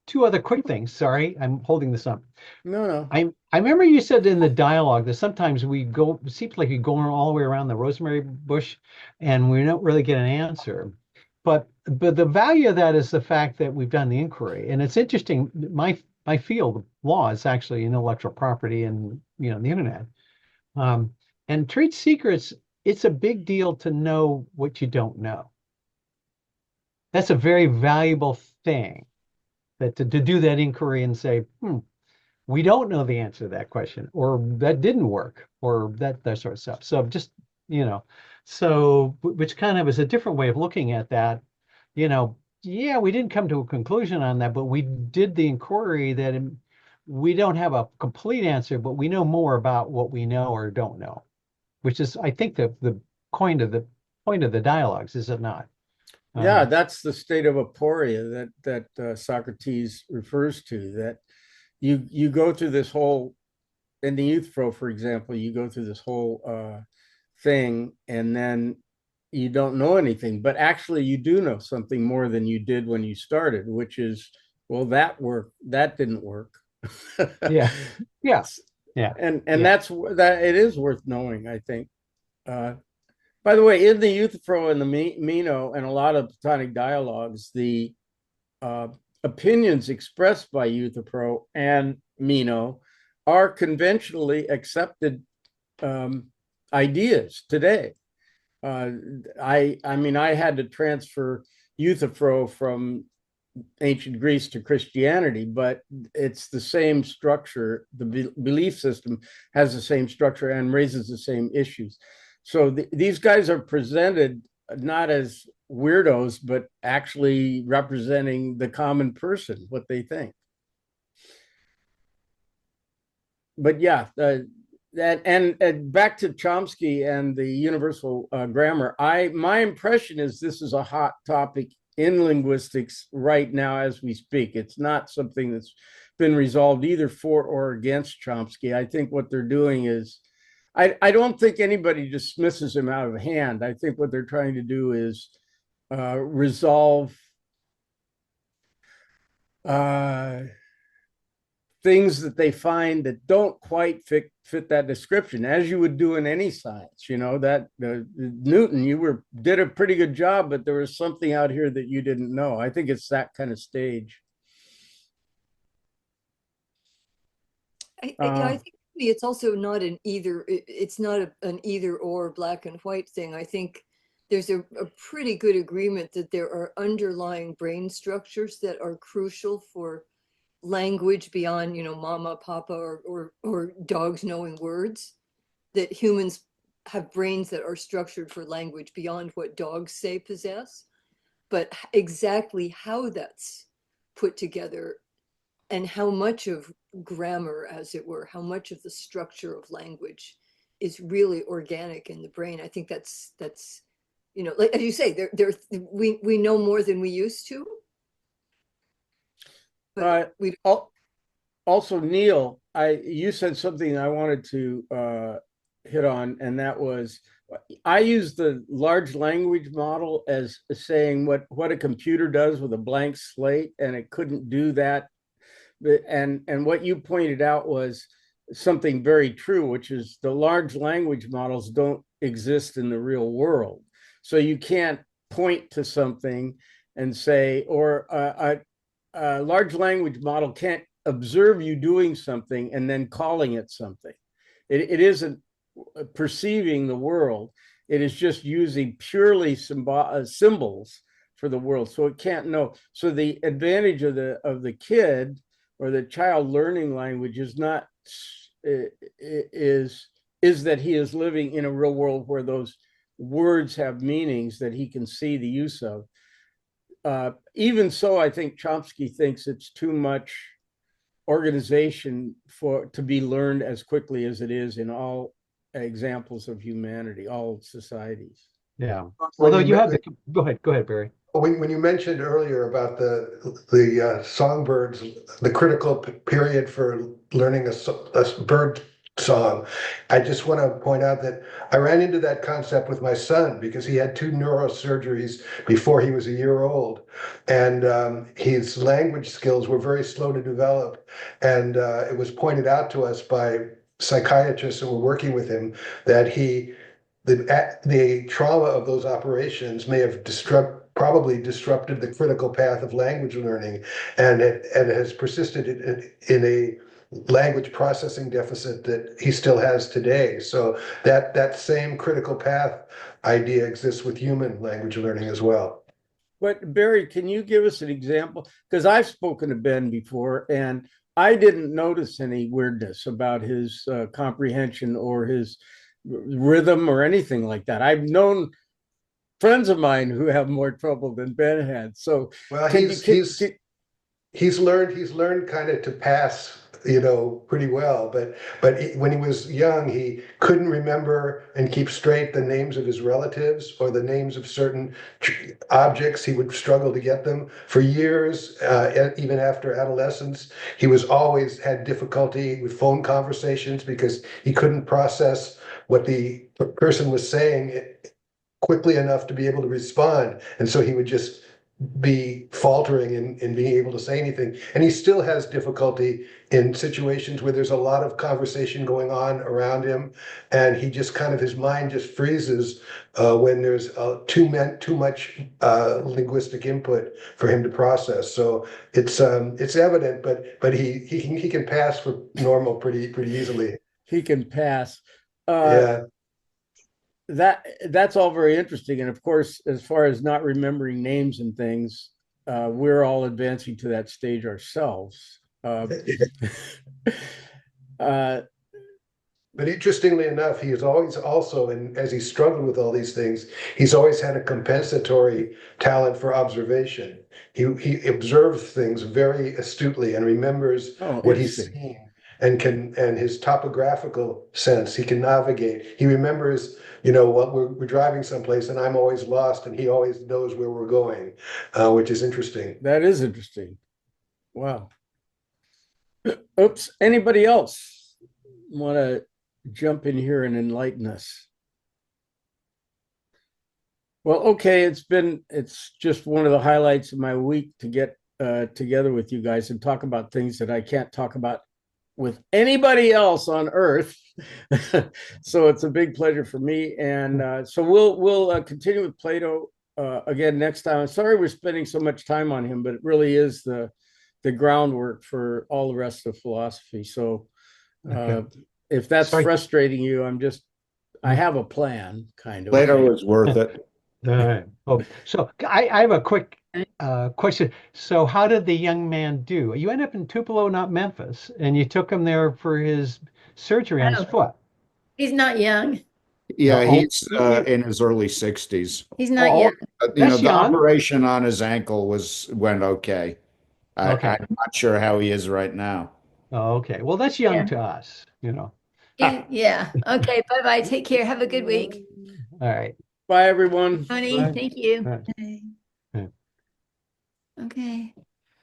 two other quick things. Sorry, I'm holding this up. No. I remember you said in the dialogue that sometimes it seems like you're going all the way around the rosemary bush, and we don't really get an answer. But the value of that is the fact that we've done the inquiry, and it's interesting. My field of law is actually intellectual property and the internet, and trade secrets. It's a big deal to know what you don't know. That's a very valuable thing. That to do that inquiry and say, we don't know the answer to that question, or that didn't work, or that sort of stuff. So just, so which kind of is a different way of looking at that, Yeah, we didn't come to a conclusion on that, but we did the inquiry that we don't have a complete answer, but we know more about what we know or don't know, which is, I think, the point of the dialogues, is it not? Yeah, that's the state of aporia that Socrates refers to. That you go through this whole, in the Euthyphro, for example, you go through this whole thing, and then you don't know anything, but actually you do know something more than you did when you started, which is, well, that didn't work. Yeah, yeah, yeah. And Yeah. that's that it is worth knowing, I think. By the way, in the Euthyphro and the Meno and a lot of Platonic dialogues, the opinions expressed by Euthyphro and Meno are conventionally accepted ideas today. I mean, I had to transfer Euthyphro from ancient Greece to Christianity, but it's the same structure. The belief system has the same structure and raises the same issues. So these guys are presented not as weirdos, but actually representing the common person, what they think. But yeah, that and back to Chomsky and the universal grammar. My impression is this is a hot topic in linguistics right now as we speak. It's not something that's been resolved either for or against Chomsky. I think what they're doing is, I don't think anybody dismisses him out of hand. I think what they're trying to do is resolve things that they find that don't quite fit that description, as you would do in any science. You know, that Newton, you did a pretty good job, but there was something out here that you didn't know. I think it's that kind of stage. I think it's also not an either. It's not an either or black and white thing. I think there's a pretty good agreement that there are underlying brain structures that are crucial for language beyond, mama, papa, or dogs knowing words. That humans have brains that are structured for language beyond what dogs say possess. But exactly how that's put together and how much of grammar, as it were, how much of the structure of language is really organic in the brain. I think that's like as you say, we know more than we used to. But we also, Neil, you said something I wanted to hit on, and that was, I use the large language model as saying what a computer does with a blank slate, and it couldn't do that. And what you pointed out was something very true, which is the large language models don't exist in the real world. So you can't point to something and say, or a large language model can't observe you doing something and then calling it something. It isn't perceiving the world. It is just using purely symbols for the world. So it can't know. So the advantage of the kid or the child learning language is not is that he is living in a real world where those words have meanings that he can see the use of. Even so, I think Chomsky thinks it's too much organization to be learned as quickly as it is in all examples of humanity, all societies. Yeah. Although you have go ahead, Barry. When you mentioned earlier about the songbirds, the critical period for learning a bird song, I just want to point out that I ran into that concept with my son because he had 2 neurosurgeries before he was a year old, and his language skills were very slow to develop. And it was pointed out to us by psychiatrists who were working with him that the trauma of those operations may have probably disrupted the critical path of language learning, and it has persisted in a language processing deficit that he still has today. So that same critical path idea exists with human language learning as well. But Barry, can you give us an example? Because I've spoken to Ben before, and I didn't notice any weirdness about his comprehension or his rhythm or anything like that. I've known friends of mine who have more trouble than Ben had. So Well, can you- he's learned kind of to pass, pretty well. But when he was young, he couldn't remember and keep straight the names of his relatives or the names of certain objects. He would struggle to get them for years, even after adolescence. He was always had difficulty with phone conversations because he couldn't process what the person was saying quickly enough to be able to respond. And so he would just be faltering in being able to say anything. And he still has difficulty in situations where there's a lot of conversation going on around him. And he just kind of, his mind just freezes when there's too much linguistic input for him to process. So it's evident, but he can pass for normal pretty easily. he can pass. Yeah. That's all very interesting. And of course, as far as not remembering names and things, we're all advancing to that stage ourselves. But interestingly enough, he is always also, and as he struggled with all these things, he's always had a compensatory talent for observation. He observes things very astutely and remembers what he's interesting. seen, and his topographical sense, he can navigate. He remembers, what we're driving someplace, and I'm always lost, and he always knows where we're going, which is interesting. That is interesting. Wow. Oops. Anybody else want to jump in here and enlighten us? Well, okay, it's just one of the highlights of my week to get together with you guys and talk about things that I can't talk about with anybody else on earth. So it's a big pleasure for me. And so we'll continue with Plato again next time. I'm sorry we're spending so much time on him, but it really is the groundwork for all the rest of philosophy. So if that's frustrating you, I have a plan, kind of. Plato is worth it. All right. Oh, so I have a quick question. So how did the young man do? You end up in Tupelo, not Memphis, and you took him there for his surgery on his foot. He's not young. Yeah, he's in his early 60s. He's not young. That's The young. operation on his ankle went okay. Okay. I'm not sure how he is right now. Oh, okay. Well, that's young Yeah. to us, Yeah. Okay. Bye-bye. Take care. Have a good week. All right. Bye, everyone. Tony, Bye. thank you. Bye. Okay.